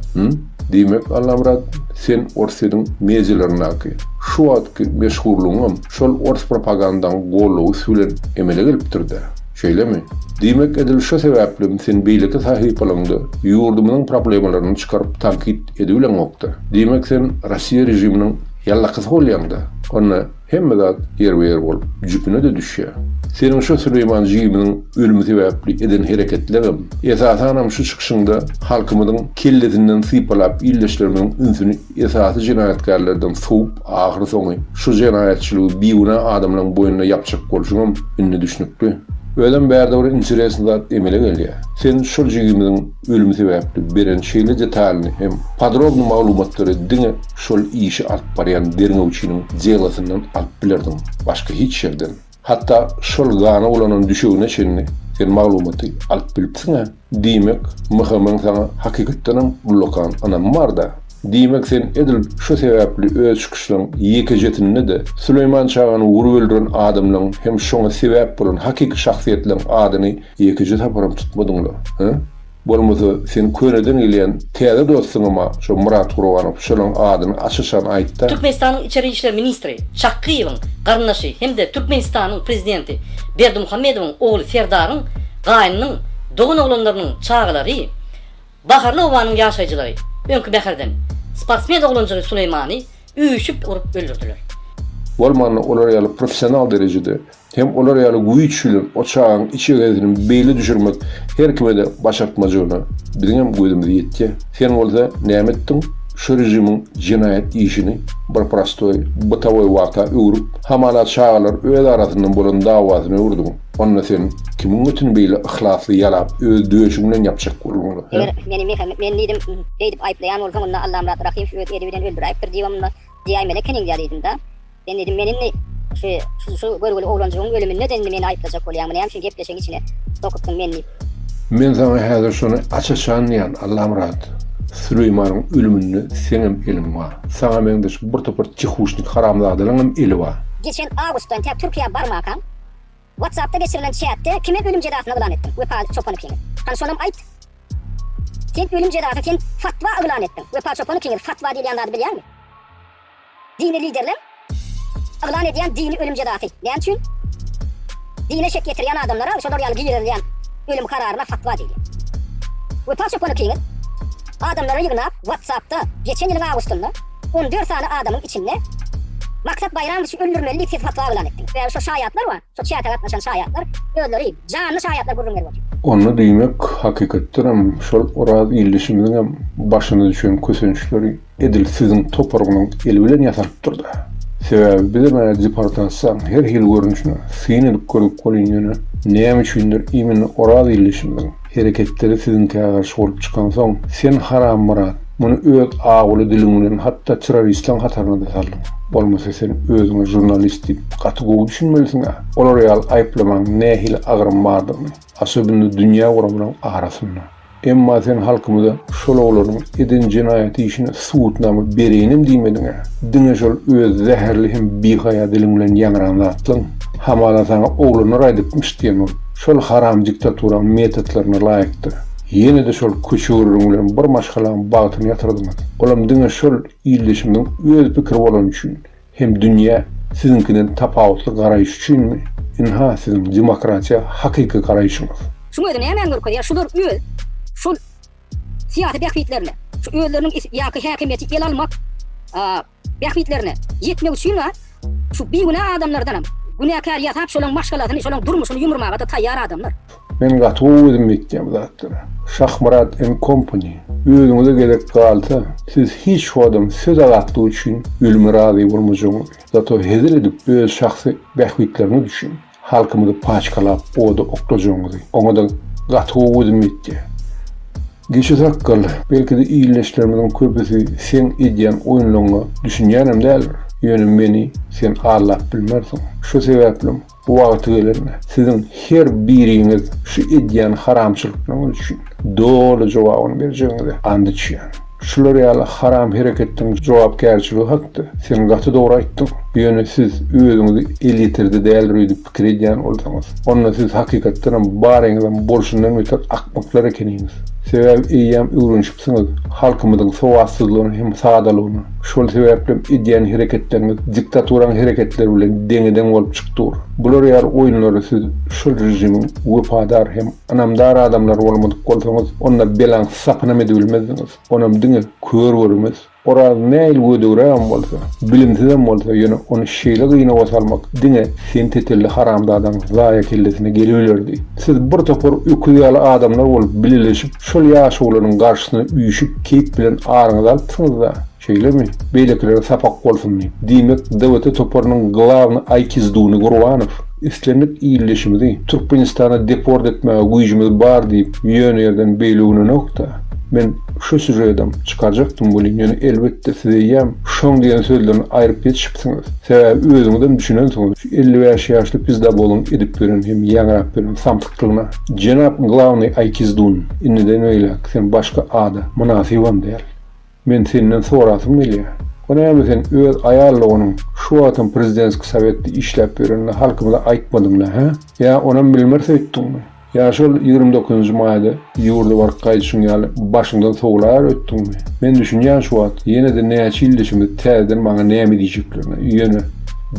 Speaker 1: Diýmek Allamra sen orsydyň mejelerini aky. Şu wagtky meşhurlugyň şol ors propagandaň gollugy sülen emele gelipdirdi. Şeýlemi? Diýmek edil şu sebäpli sen beýleke sahip bolanda ýurdumyň problemalaryny çykaryp tankit edilen okda. Diýmek sen Russiýa rejiminiň ýallakysy bolýanda, onu hemme zat ýer-ber bolup jüpüne de düşýär. Senin şu Süleyman jigiminiň ölümi sebäpli eden hereketlerim esasanam şu çykyşynda halkymyň kellesinden sypalap illeşleriniň ünsüni esasy jinayetgarlardan soğup ahyry soňy şu jinayetçiligi biýuna adamlaryň boýuna ýapjak bolşygym indi düşünipdi. Ödem bärde bir interesli zat emele gelýär. Sen şu jigiminiň ölümi sebäpli beren şeýle detalyny hem podrobny maglumatlary diňe şol işi alyp barýan derňewçiniň jelasyndan alyp bilerdiň. Başga hiç ýerden. Hatta şol gana olanan düşüğüne çenini sen maglumaty alyp bilipsiň. Diýmek, hemem saňa hakykatdanam blokan anam bar da. Diýmek sen edil şu sebäpli öz çykyşlaryň ýekejetinde de Süleyman çağany urup öldüren adamlaryň hem şoňa sebäp bolan hakyky şahsiýetleriň adyny ýekejet aparam tutmadyňlar. Bolmasa sen köneden gelýän täze dostuňyma şu Murat Gurowanow şolaň adyny açyşan aýtdy.
Speaker 7: Türkmenistanyň içeri işler ministri Çakkyýewiň garnaşy hemde Türkmenistanyň prezidenti Berdimuhammedowyň ogly Serdaryň gaýnynyň dogun oglanlarynyň çağlary Baharly owanyň ýaşaýjylary öňkü bäherden sportsmen oglanjy Süleymany üýüşüp urup öldürdiler.
Speaker 1: Bolmany olar ýaly professional derejede hem olar ýaly güýçlüler o çağın içerisini beýle düşürmek her kime de başartmajagyna bizim gözümizde ýetdi. Sen bolsa näme etdiň? Şu rejimiň jinayet işini bir prostoy, batawoy waka öwrüp, hamala çağlar öz arasyndan bolan dawasyny öwrüdüň. Onda sen kimiň ötün beýle ihlasly ýalap öz döşüň bilen ýapjak bolmaly.
Speaker 2: Men diýdim, beýdip aýplaýan bolsam, onda Allahym rahim şu eri bilen öldüräpdir diýýärmle. Diýäýmele kening diýdim da. Ben dedim menimni şu görgüli oglanjygyň ölümine de meni aýplajak bolýarmy? Näme üçin gepleşeň içine sokupdyň meni?
Speaker 1: sana häzir şunu açyşan ýan Allahym Süleymanyň ölümini senem elim var. Sana mende şu bir topar çyhuşnik haramzadalaryň eli var.
Speaker 2: Geçen Ağustos'tan Türkiýe barmakan WhatsApp'ta geçirilen chat'te kime ölüm cezasyna ılan ettin? Wepa Çopany Kiňer. Han şonam aýt. Sen ölüm cezasy, sen fatwa ılan ettin. Wepa Çopany Kiňer fatwa diýen zat bilýärmi? Dini liderler ılan edýän dini ölüm cezasy. Näme üçin? Dine şek getirýän adamlara şolar ýaly giýirilýän ölüm kararyna fatwa diýilýär. Wepa Çopany Kiňer adamlara ýygnap WhatsApp'ta geçen ýylyň Ağustosynda 14 sany adamyň içinde maksat bayram üçin öldürmeli diýip fatwa ılan etdi. Ve şu şaýatlar var, şu chat'e gatnaşan şaýatlar, özleri canly şaýatlar gurrun berip.
Speaker 1: Onu diýmek hakykatdan hem şol oraz ýyldyşymyň hem başyna düşen kösençleri edil siziň topargynyň eli bilen ýasaryp durdy. Sebäbi bizim departmansa her hil görünüşüne synynip görüp bolýany näme üçindir imen oraz ýyldyşymyň hereketleri siziň karşı bolup çykan soň sen haram Murat Bunu öz ağılı dilinin hatta teröristlerin hatarına da saldın. Olmasa sen özüne jurnalist deyip katı goğu düşünmelisin ha. Olar yal ayıplaman nehil ağırın vardır mı? Asabını dünya uğramının ağrasını. Emma sen halkımıza şol oğlanın eden cinayeti işine Suwdan'ı bereynim diymedin ha. Dine şol öz zehirli hem bihaya dilimlen yanıranı atlın. Hamala sana oğlanı raydetmiş diyen ol. Şol haram diktaturan metotlarına layıktır. Yine de şol köçürürünglerin bir maşgalan bağıtını yatırdılar. Olam dine şol iyilleşimden öz pikir olan üçün hem dünya sizinkinin tapavutlu garayış üçün mi? İnha sizin demokratiya hakiki garayışınız.
Speaker 2: Şunu ödün hemen görüyor ya şudur öl. Şu siyasi bekvitlerine, şu öllerinin yakı hakimiyeti el almak bekvitlerine yetmek üçün var. Şu bir günah adamlardanım. Günahkar yatıp şolun maşgalatını, şolun durmuşunu yumurmağa da tayyar adamlar.
Speaker 1: Men gatı ödüm bekleyem zaten. Şahmarat and Company. Özüňize gerek galsa, siz hiç şu adam söz agatlığı üçün ölümü razı bulmayacaksınız. Zato hezir edip öz şahsi bekvitlerini düşün. Halkımızı paçkalap, oda oklayacaksınız. Ona da gatı ödüm bekleyem. Geçiş hakkal, belki de iyilleşlerimizin köpesi sen ediyen oyunluğuna düşünýänem däl. Yönüm beni sen Alla bilmersin. Şu sebeplim bu wagty gelerine sizin her biriňiz şu ediyen haramçylyklaryň üçin dolu jogabyny berjeňiz andyçýan. Şular ýaly haram hereketden jogapkärçiligi hakdy. Sen gaty dogry aýtdyň. Ýöne siz özüňizi el ýetirdi däldir diýip pikir edýän bolsaňyz, onda siz hakykatdan baryňyzdan bolşundan öter akmaklar ekeniňiz. Sebäbi eýýäm öwrenşipsiňiz halkymyzyň sowatsyzlygyny hem sadalygyny. Şol sebäplen edýän hereketleriniz diktaturan hereketleri bilen deňeden bolup çykdyr. Bular ýaly oýunlary siz şol rejimiň wepadar hem anamdar adamlar bolmadyk bolsaňyz, onda belan sapyna medilmezdiňiz. Onam diňe kör görmez. Oral näil gödüräm bolsa, bilimsizem bolsa ýöne onu şeýle gyna basalmak diňe sen tetelli haramdadan zaya kellesine gelýärdi. Siz bir topar öküýäli adamlar bolup bileşip şol ýaşuglaryň garşysyna üýüşip keyip bilen aryňyza altyňyz-da. Şeýlemi? Beýlekilere sapak bolsunmy? Diýmek dewlete toparynyň glawny aýkizdugyny Gurbanow islenip iyilleşimizi Türkmenistana deport etmäge güýjimiz bar diýip ýöne ýerden beýlegine nokta. Men şu süreçden çıkarjaktım bolýan, ýöne elbetde size ýam şoň diýen sözlerini aýryp geçipsiňiz. Sebäbi özüňizden düşünensiňiz. 55 ýaşly bizde bolun edip beren hem ýaňrap beren samtyklygyna jenap glawny aýkizdun. Inneden öýle sen başga ada münasibam däl. Men senden sorasym gelýär. Onäme sen öz aýarlygynyň şu wagtyň prezidentski sowetde işläp berenini halkymyza aýtmadyňlar, ha? Ya onam bilmerse etdiňmi? Ya şol 29 maýda ýurda bar gaýdyşyň ýaly başyňdan sowlar ötdiňmi? Men düşünýän şu wagt ýene-de näçe ýyldyşymda täzeden maňa näme diýjeklerini ýöne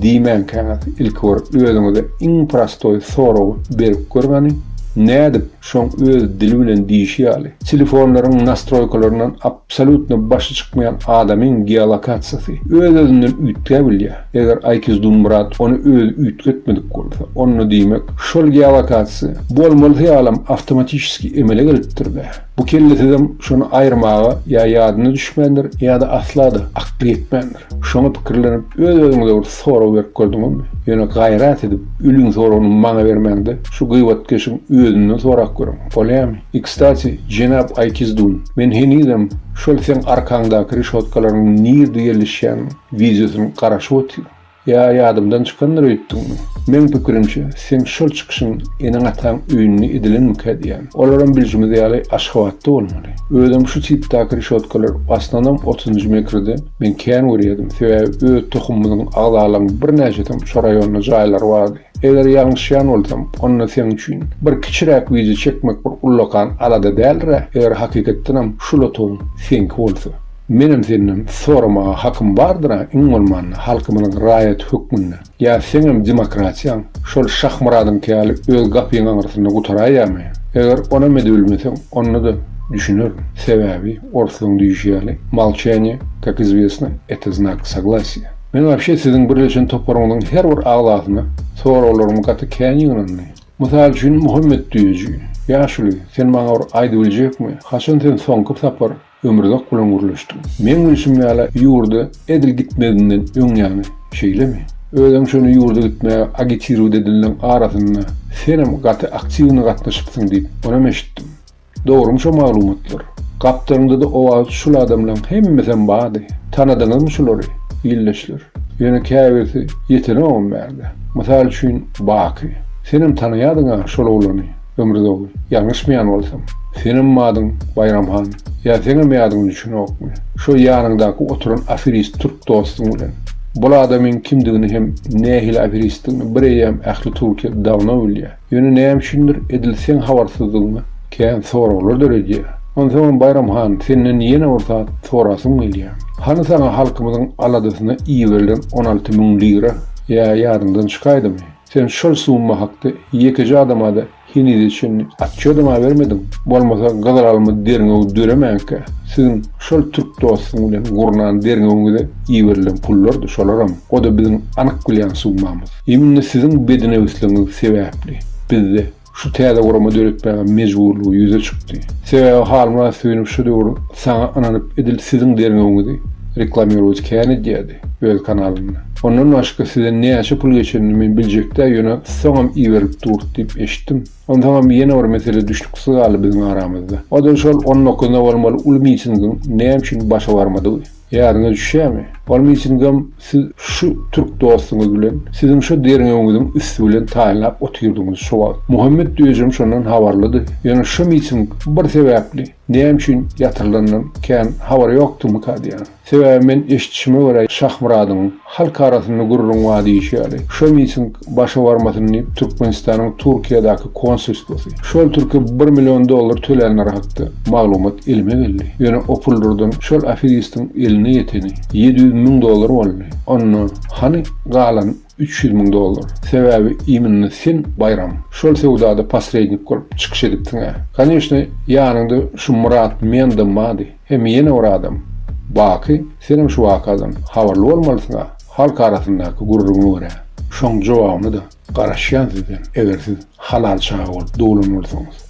Speaker 1: diýmän käňät ilk bor özüňize iň prostoy soraw berip görmäni. Nädip şoň öz dili bilen diýişýäli. Telefonlaryň nastroykalarynyň absolutny başy çykmaýan adamyň geolokasiýasy öz-özünden üýtge bilýär. Eger aýkizdun murat onu öz üýtgetmedik bolsa, onu diýmek şol geolokasiýa bolmaly ýalam awtomatически emele gelipdirdi. Bu kellesem şonu aýyrmaga ýa ýadyna düşmendir, ýa-da aslada akly etmendir. Şoňa pikirlenip öz-özüňize bir soraw berip gördiňmi? Ýöne gaýrat edip ülüň sorawyny maňa bermende şu gıýbatkeşiň özünden sorak görüň. Bolýarmy? Kstati, jenap aýkizdun. Men henidem şol sen arkaňdaky rişotkalaryň nirde ýerleşýän wideosyny garaşyp otyrym. Ya ýadymdan çykanlar öýtdiňmi? Men pikirimçe sen şol çykyşyň eniň ataň öýünni edilenmi kädiýän. Olaryň biljimiz ýaly aşgabatda bolmaly. Özüm şu tipdaky rişotkalar aslanam 30 metrede men kän görýärdim. Sebäbi öz tohumumyň aglalyň bir näçetem şu raýonyna jaýlar bardy. Eger ýalňyşýan bolsam, onda sen üçin bir kiçirek video çekmek bir ullakan alada däldir. Eger hakykatdan şu lotum senki bolsa, menem senem sorma hakym bardyr, iň bolman halkymyň raýat hökmüne. Ya senem demokratiýaň şol şahmaradyň käli öz gapyň arasynda gutaraýarmy? Eger ona medilmeseň, onda da düşünürüm. Sebäbi ortalyň diýişýäli. Молчание, как известно, это знак согласия. Men вообще sizin birleşen toparmanyň her bir aglasyna sorawlarymy gaty kän ýygynandy. Mysal üçin Muhammed diýeji. Ýaşly, sen maňa aýdy biljekmi? Haçan sen soňky sapar ömürde kulan guruluşdy. Men üçin ýaly ýurda edil gitmedinden öňýany şeýlemi? Özüm şonu ýurda gitmäge agitiru dedilen arasynda senem gaty aktiwny gatnaşypsyň diýip ona meşitdim. Dogrymy şu maglumatlar? Kaptırında da o şul adamların hemmesen bağdı. Tanıdınız mı şuları? İlleşler. Yine kâverti yetene olmayardı. Misal üçün Bakı. Senin tanıyadın ha şol oğlanı. Ömrüde olur. Yanlış mı yan olsam? Senin madın Bayramhan. Ya senin mi adın düşün okmu? Şu yanındaki oturan afirist Türk dostun ulan. Bu adamın kimdiğini hem nehil afiristin bireyem ahli Türkiye davna ulya. Yönü neyem şundur edilsen havarsızlığını. Keyin sonra olur derece. On zaman Bayramhan senin yine orta sonrasın mı ilya? Hani sana halkımızın aladısına iyi verilen 16 bin lira ya yarından çıkaydı mı? Sen şol suunma hakkı yekici adama da hini için atçıyorduma vermedin. Bolmasa gazal alma derine o döremenke. Sizin şol Türk dostun ulan gurnan derine onu da iyi verilen pullar da şolaram. O da bizim anık gülen suunmamız. Yeminle sizin bedene üstlüğünüz sebepli. Bizde şu teyada uğrama döretmeye mecburluğu yüze çıktı. Sebebi halımına söyünüp şu doğru sana ananıp edil sizin derine onu da reklamıyoruz kâne diyedi öz kanalına. Ondan başka size ne yaşa pul geçenini bilecek de yöne sonam iyi verip durt deyip eşittim. Ondan yine or mesele düştükse galı bizim aramızda. O da şol onun okulunda olmalı ulmi için neyem için başa varmadı. Yarına düşüyor mi? Olma için siz şu Türk dostunuz bilen, sizin şu derin öngüdün üstü bilen tayinlap oturdunuz şu var. Muhammed duyacağım şundan havarladı. Yani şu için bir sebepli. Neyem için yatırılanan keyin havar yoktu mu kadi yani. Sebebi men eşitişime göre Şahmurad'ın halk arasında gururun vadi işi ali. Şu için başa varmasını Türkmenistan'ın Türkiye'deki konsülsüsü. Şol Türkiye $1 milyon tölenler hakkı malumat ilme geldi. Yani o puldurdan şol afiristin eline yeteni $700 bin oldu. Onu hani galan $300 bin. Sebebi iminni sen bayram. Şol sevdada pasreynik korup çıkış ediptin ha. Конечно, yanında şu Murat mendim madi. Hem yine or adam. Bakı, senin şu vakadan havarlı olmalısın ha. Halk arasındaki gururunu göre. Şon cevabını da qarashyan sizden. Eğer siz halal çağı olup doğulun olsanız.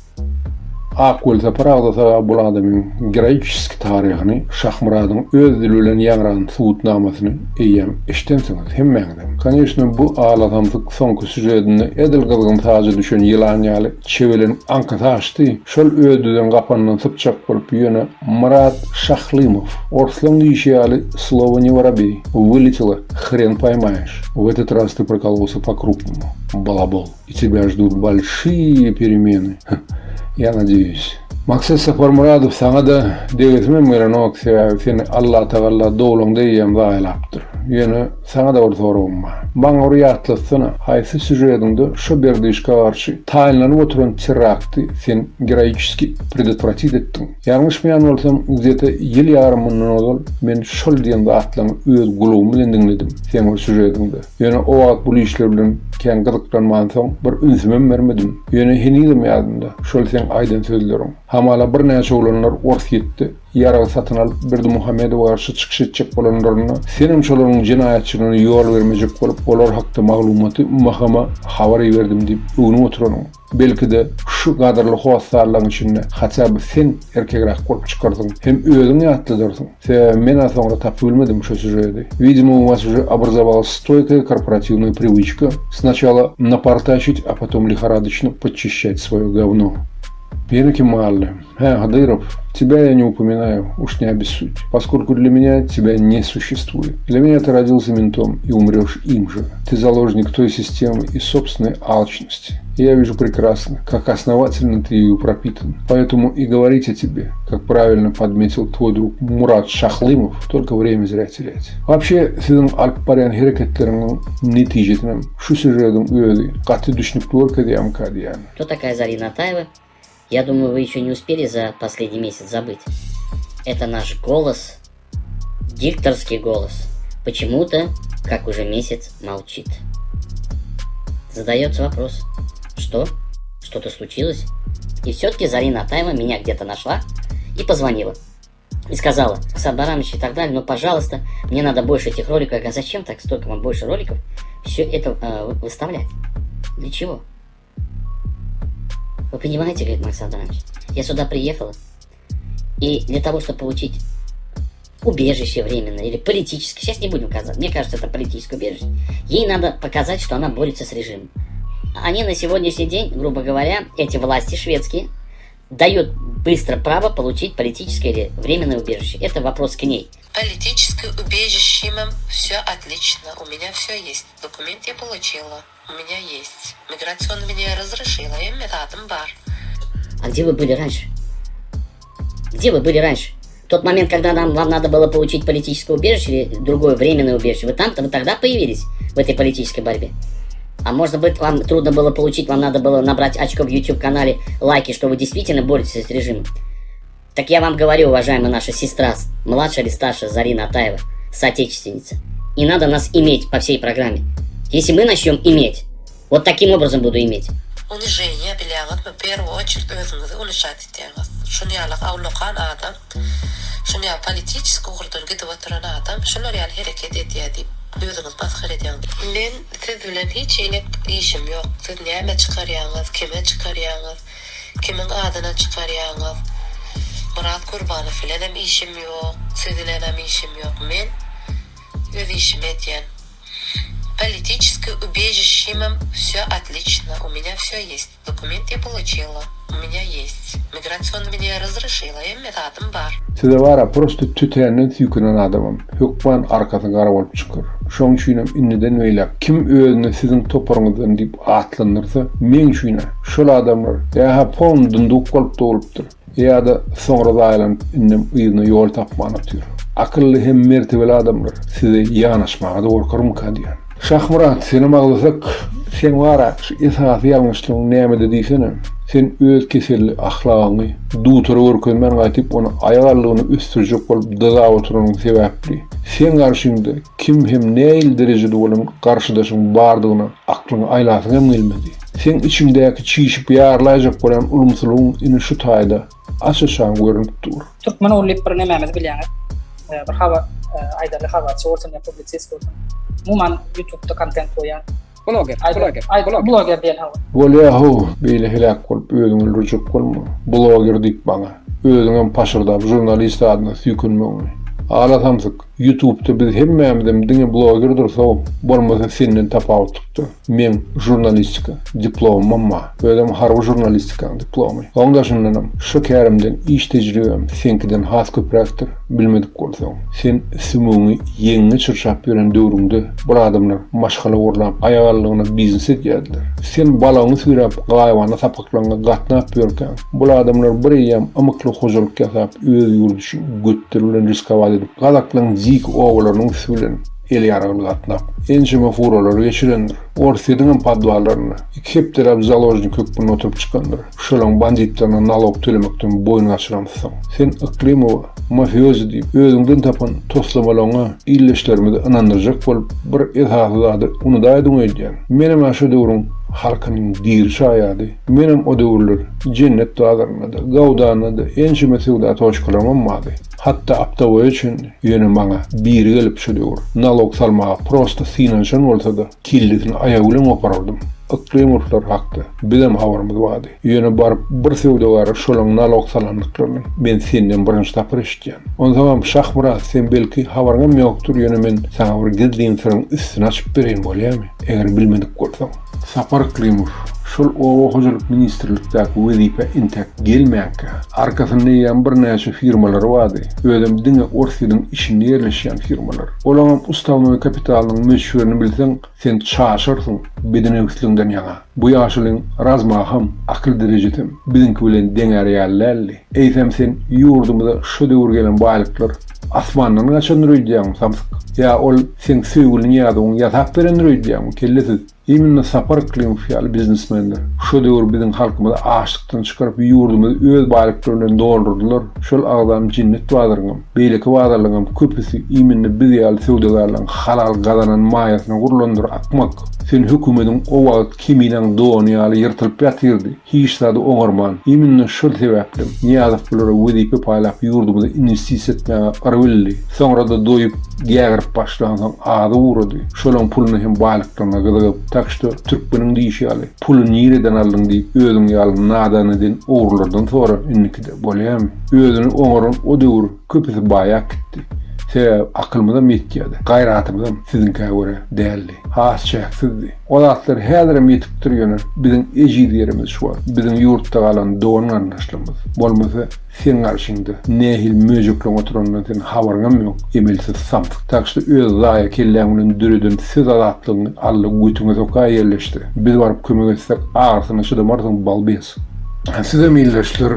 Speaker 1: Akılsa parağdasa bu adamın Gorasyn tarihini Şahmurad'ın öz diliyle yankıran suutnamasını eyyem iştensiniz hemmengden. Конечно, bu ağlatamdık sonku süjetinde edil kızgın tacı düşen Yalan yalı çevelerin ankası açtı. Şol ödüden kapanından sıpçak bolup yöne Murat Шахлимов. Орслан яли слово не воробей. Вылетело, хрен поймаешь. В этот раз ты прокололся по-крупному. Балабол. И тебя ждут большие перемены. Я надеюсь. Maksat Safar Muradov sana da devletmen meranok sebebi seni Allah Teala doğulun diyem dağılaptır. Yine sana da orta sorumma. Bana oraya atlasana. Haysi süjetinde şu bir dışka karşı tayinlanıp oturan terraktı sen героически предотвратить ettin. Yanlış mı yan olsam uzete yıl yarımından ol ben şol diyen de atlanı öz guluğumu bilen dinledim sen o süjetinde. Yine o vakit bu işler bilen kendi gıdıklanman son bir ünsümem vermedim. Yine heniydim yadında. Şol sen aydan sözlerim. Hamala bir neçe olanlar ors yetti. Yarağı satın alıp bir de Muhammed'e karşı çıkış edecek olanlarına senin şoların cinayetçiliğine yol vermeyecek olup olar hakkında maglumatı mahkama havarı verdim deyip unu oturanım. Belki de şu kadarlı hovassarlığın içinde hatta sen erkekrak korkup çıkardın. Hem özün yatlıdırsın. Men sonra tapı bilmedim şu süжеты. Видимо, у вас уже образовалась стойкая корпоративная привычка сначала напортачить, а потом лихорадочно подчищать свое говно. Великий Алла, Гадыров, тебя я не упоминаю, уж не обессудь, поскольку для меня тебя не существует. Для меня ты родился ментом и умрешь им же. Ты заложник той системы и собственной алчности. Я вижу прекрасно, как основательно ты ею пропитан. Поэтому и говорить о тебе, как правильно подметил твой друг Мурат Шахлимов, только время зря терять. Вообще, sizin alpbaren hareketlerinin neticesinin şu süreçten öyle katı düşünüklük edeyim kadiyan.
Speaker 10: Кто такая Зарина Атаева? Я думаю, вы еще не успели за последний месяц забыть. Это наш голос, дикторский голос. Почему-то, как уже месяц, молчит. Задается вопрос. Что? Что-то случилось? И все-таки Зарина Атаева меня где-то нашла и позвонила. И сказала: Сад Баранович и так далее, но, пожалуйста, мне надо больше этих роликов. А зачем так столько вам больше роликов? Все это выставлять. Для чего? Вы понимаете, говорит Макс Абрамович, я сюда приехала, и для того, чтобы получить убежище временное или политическое, сейчас не будем казать, мне кажется, это политическое убежище, ей надо показать, что она борется с режимом. Они на сегодняшний день, грубо говоря, эти власти шведские, дает быстро право получить политическое или временное убежище. Это вопрос к ней.
Speaker 12: Политическое убежище, все отлично, у меня все есть. Документ я получила, у меня есть. Миграцион меня разрешила, я методом бар.
Speaker 10: А где вы были раньше? Где вы были раньше? В тот момент, когда вам надо было получить политическое убежище или другое временное убежище, вы тогда появились в этой политической борьбе. А может быть, вам трудно было получить, вам надо было набрать очко в YouTube-канале, лайки, что вы действительно боретесь с режимом. Так я вам говорю, уважаемая наша сестра, младшая или старшая Зарина Атаева, соотечественница, не надо нас иметь по всей программе. Если мы начнем иметь, вот таким образом буду иметь.
Speaker 12: Унижение, беляват, в первую очередь, унижать тягот. Шунялах аулохан адам, шуня политический угротон гидватран адам, шунорял херекет этиади. Özüňiz başka edýän. Men siz bilen hiç elek işim ýok. Siz näme çykarýaňyz, kime çykarýaňyz, kimin adyna çykarýaňyz. Murat Gurbanow bilen hem işim ýok, siz bilen hem işim ýok. Men öz işimi edýän. Политическое убежище, все отлично, у меня все есть. Документ я получила, у меня есть. Миграцион меня разрешила, я методом бар.
Speaker 1: Size var просто tütenden süykünen adamım. Hükman arkasına garap olup çıkar. Şoň üçinem inniden öyle. Kim özüne sizin toparyňyzdan diýip atlanyrsa, men şüýne. Şol adamlar ya pon dunduk bolup dolupdyr. Ya da sonra daýlan innem ýygyna ýol tapmanypdyr. Akıllı hem mertebeli adamlar size ýanaşmaga da gorkarym kadýan. Şahmurat, seni mağlasak, sen vara, esasy ýalňyşlygyň näme diýsene. Sen öz keselli ahlagyny, dutura görkezmen gaýtyp onu aýagarlygyny üstürjek bolup daza oturanyň sebäpli. Sen garşyňda kim hem näil derejede bolan garşydaşyň bardygyny aklyňa aýlasyň hem gelmedi. Sen içiňdäki çiýişip ýarlaýjak bolan ulumsulugyň ini şu taýda aşaşan görünip dur.
Speaker 5: Türkmen olyp bir nämämiz bilýäňiz. Bir hava aýdarly habar sourcing publicist bolsun. Muman YouTube'da content koyan. Blogger diyen hava.
Speaker 1: Bolyahu beýle helak bolup özüňi öldürjek bolma. Blogger diýip baňa. Özüňem paşyrda jurnalist adyna süýkünmeňi. Alla tamsyk YouTube'da biz hemmämizem diňe blogger dursa, bolmasa senden tapawutdy. Men jurnalistika diplomam bar. Özüm Harvard jurnalistika diplomy. Onda şundanam şu kärimden iş tejribem senkiden has köpräkdir. Bilmedik bolsaň. Sen sümüňi ýeňe çyrşap beren döwrüňde bu adamlar maşgala urlap aýagarlygyna biznes edýärler. Sen balaňy sürap gaýwany sapaklaňa gatnap ýörken, bu adamlar bir ýam amykly hojalyk ýasap öz ýurduşy götdirilen riskawat edip gadaklaň zik owlarynyň sülen el ýaragyny gatnap enjime furalary geçirendir. Orsydyň padwalaryny iki hepderap zalojny kökbüne oturup çykandyr. Şolaň banditlarna nalog tölemekden boyun açyramsyň. Sen Iklimow mafiozy diýip özüňden tapan toslamalaňa illeşlerimizi inandyrjak bolup bir esasy zady unudaýdyň öýdýän. Menem aşy döwrüň halkynyň dir şaýady. Menem o döwürler cennet dağlaryna da, gawdana da enjime sewda toşkulamamady. Hatta aptawa üçin ýöne maňa biri gelip şu döwür. Nalog salmaga prosta sinanşan bolsa da killisini aýagy bilen oparardym. Iklimurlar hakda. Bizim havarımız vardı. Ýöne barıp bir sewda var, şolaň nalog salanlyklaryny men senden birinji tapyr eşitýän. Onda zaman Şahmurat, sen belki hawaryňam ýokdur, ýöne men sana bir gizli sirriň üstüne açyp berýän bolýarmy? Eger bilmedik bolsaň. Sapar Klimur, şol o hojalyk ministrlikdäki wezipe intek gelmäkä. Arkasynda ýan bir näçe firmalar bardy. Özüm diňe orsydyň işinde ýerleşýän firmalar. Olaňam ustawny kapitalynyň meşhuryny bilseň, sen çaşarsyň bedene üstünden ýaga. Bu ýaşylyň razmaham, akıl derejetim biziňki bilen deňär ýallally. Eýsem sen ýurdumyzda şu döwür gelen baýlyklar asmandan gaçan rüýdýän samsyk. Ya ol sen süýgülini ýadyň ýatap beren rüýdýän kellesiz. Iminna Sapar Klimov biznesmenler. Şu döwür biziň halkymyzy açlykdan çykaryp ýurdumyzy öz baýlyklarynyň doldurdylar. Şol agdam jinnet wadyryňam. Beýleki wadalygyňam köpüsi iminna biz ýaly sewdagarlaryň halal gazanan maýasyna gurlandyr akmak. Sen hökümetiň o wagt kiminiň donyýaly ýyrtylyp ýatyrdy. Hiç zady oňarman. Iminna şol sebäpli ýazyplara wezipe paýlap ýurdumyzy investisiýa etmäge arwildi. Soňra da doýup gägirip başlansaň ady urady. Şolaň puluny hem baýlyklaryna gyzygyp takşda Türkmeniň diýişýäli. Puly nireden aldyň diýip özüň ýaly nadan eden owurlardan sonra innikide bolýarmy? Özüni oňaran o döwür köpüsi baýak gitdi. Sebäbi akylymyza metýärdi. Gaýratymyza sizinkä göre däldi. Has çäksizdi. O zatlar häzirem ýetip durýanar. Biziň ejizlerimiz şu. Biziň ýurtda galan doğan gardaşlarymyz. Bolmasa sen garşyňda nähil möjükle oturandan sen habaryňam ýok. Emelsiz samtyk taşdy öz zaýa kelläňiň dürüdün siz zatlaryny Alla güýtüňize oka ýerleşdi. Biz baryp kömek etsek ağırsyny şudamarsyň balbes. Size milletler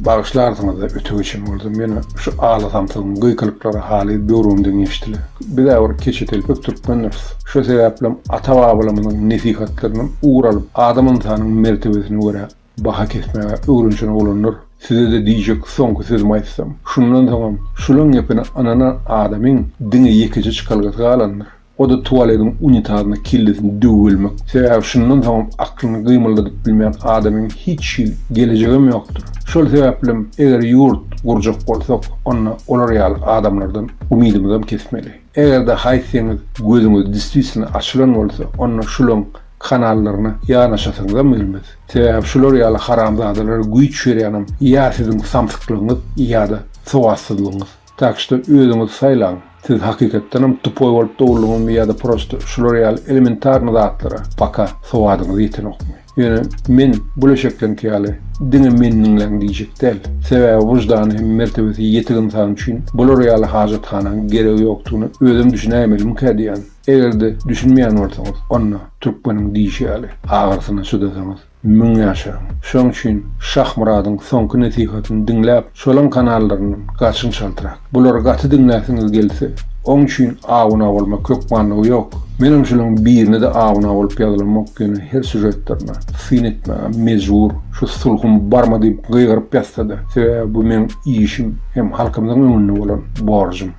Speaker 1: bağışlardınız da ötü için oldu. Meni şu ağlatamtığım gıykılıkları hali börümden geçtili. Bir de var keçetelpek Türkmenleriz. Şu sebeple ata-babalarımızın nesihatlarının uğralıp adamın tanının mertebesini göre baha kesmeye öğrençine olunur. Size de diyecek sonku sözümü aytsam. Şundan tamam, şulan yapını anana adamın dini yekici çıkalgıtı alanır. O da tuvaledin unitadına killisini dövülmek. Sebäbi şundan tamam aklını gıymıldadıp bilmeyen adamın hiç geleceğim yoktur. Şol sebeple eğer yurt kuracak bolsak, onna olar ýaly adamlardan umidimizi kesmeli. Eğer de haýsyňyz gözüňiz distisine açylan bolsa, onna şulan kanallaryna ýanaşasyňyz bilmez. Sebäbi şolar ýaly haramzadalar güýç berýänam, ýa siziň samsyklığınız, ýa da sowatsyzlygyňyz. Takşda özüňiz saýlaň. Siz hakikatdanam tupoy bolup dowlugyňyz ýa-da prosto şolar ýaly elementarny zatlara baka sowadyňyz ýeten okmy. Ýöne men bulaşakdan kýaly diňe menniňlen diýjek däl. Sebäbi wujdany hem mertebesi ýetigen san üçin bular ýaly hajatxanaň geregi ýokdugyny özüm düşünämelim kädiýän. Egerde düşünmeýän bolsaňyz, onna Türkmeniň diýişi ýaly agyrsyna şudasaňyz müň ýaşa. Şoň üçin Şahmuradyň soňky nesihatyny dinläp, şolan kanallaryny gaçyň çaltyrak. Bular gaty dinläsiňiz gelse, oň üçin awuna bolmak kökmanlygy ýok. Menim şulan birini de awuna bolup ýazylanmak ýöne her süjetlerine syn etmäge mejbur. Şu sulhum barma diýip gıýgyryp ýatsada. Sebäbi bu meň işim hem halkymyzyň öňünde bolan borjum.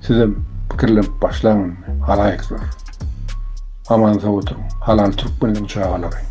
Speaker 1: Size pikirlenip başlaňyň halaýyklar. Aman sag oturuň. Halal Türkmenliň çağalary.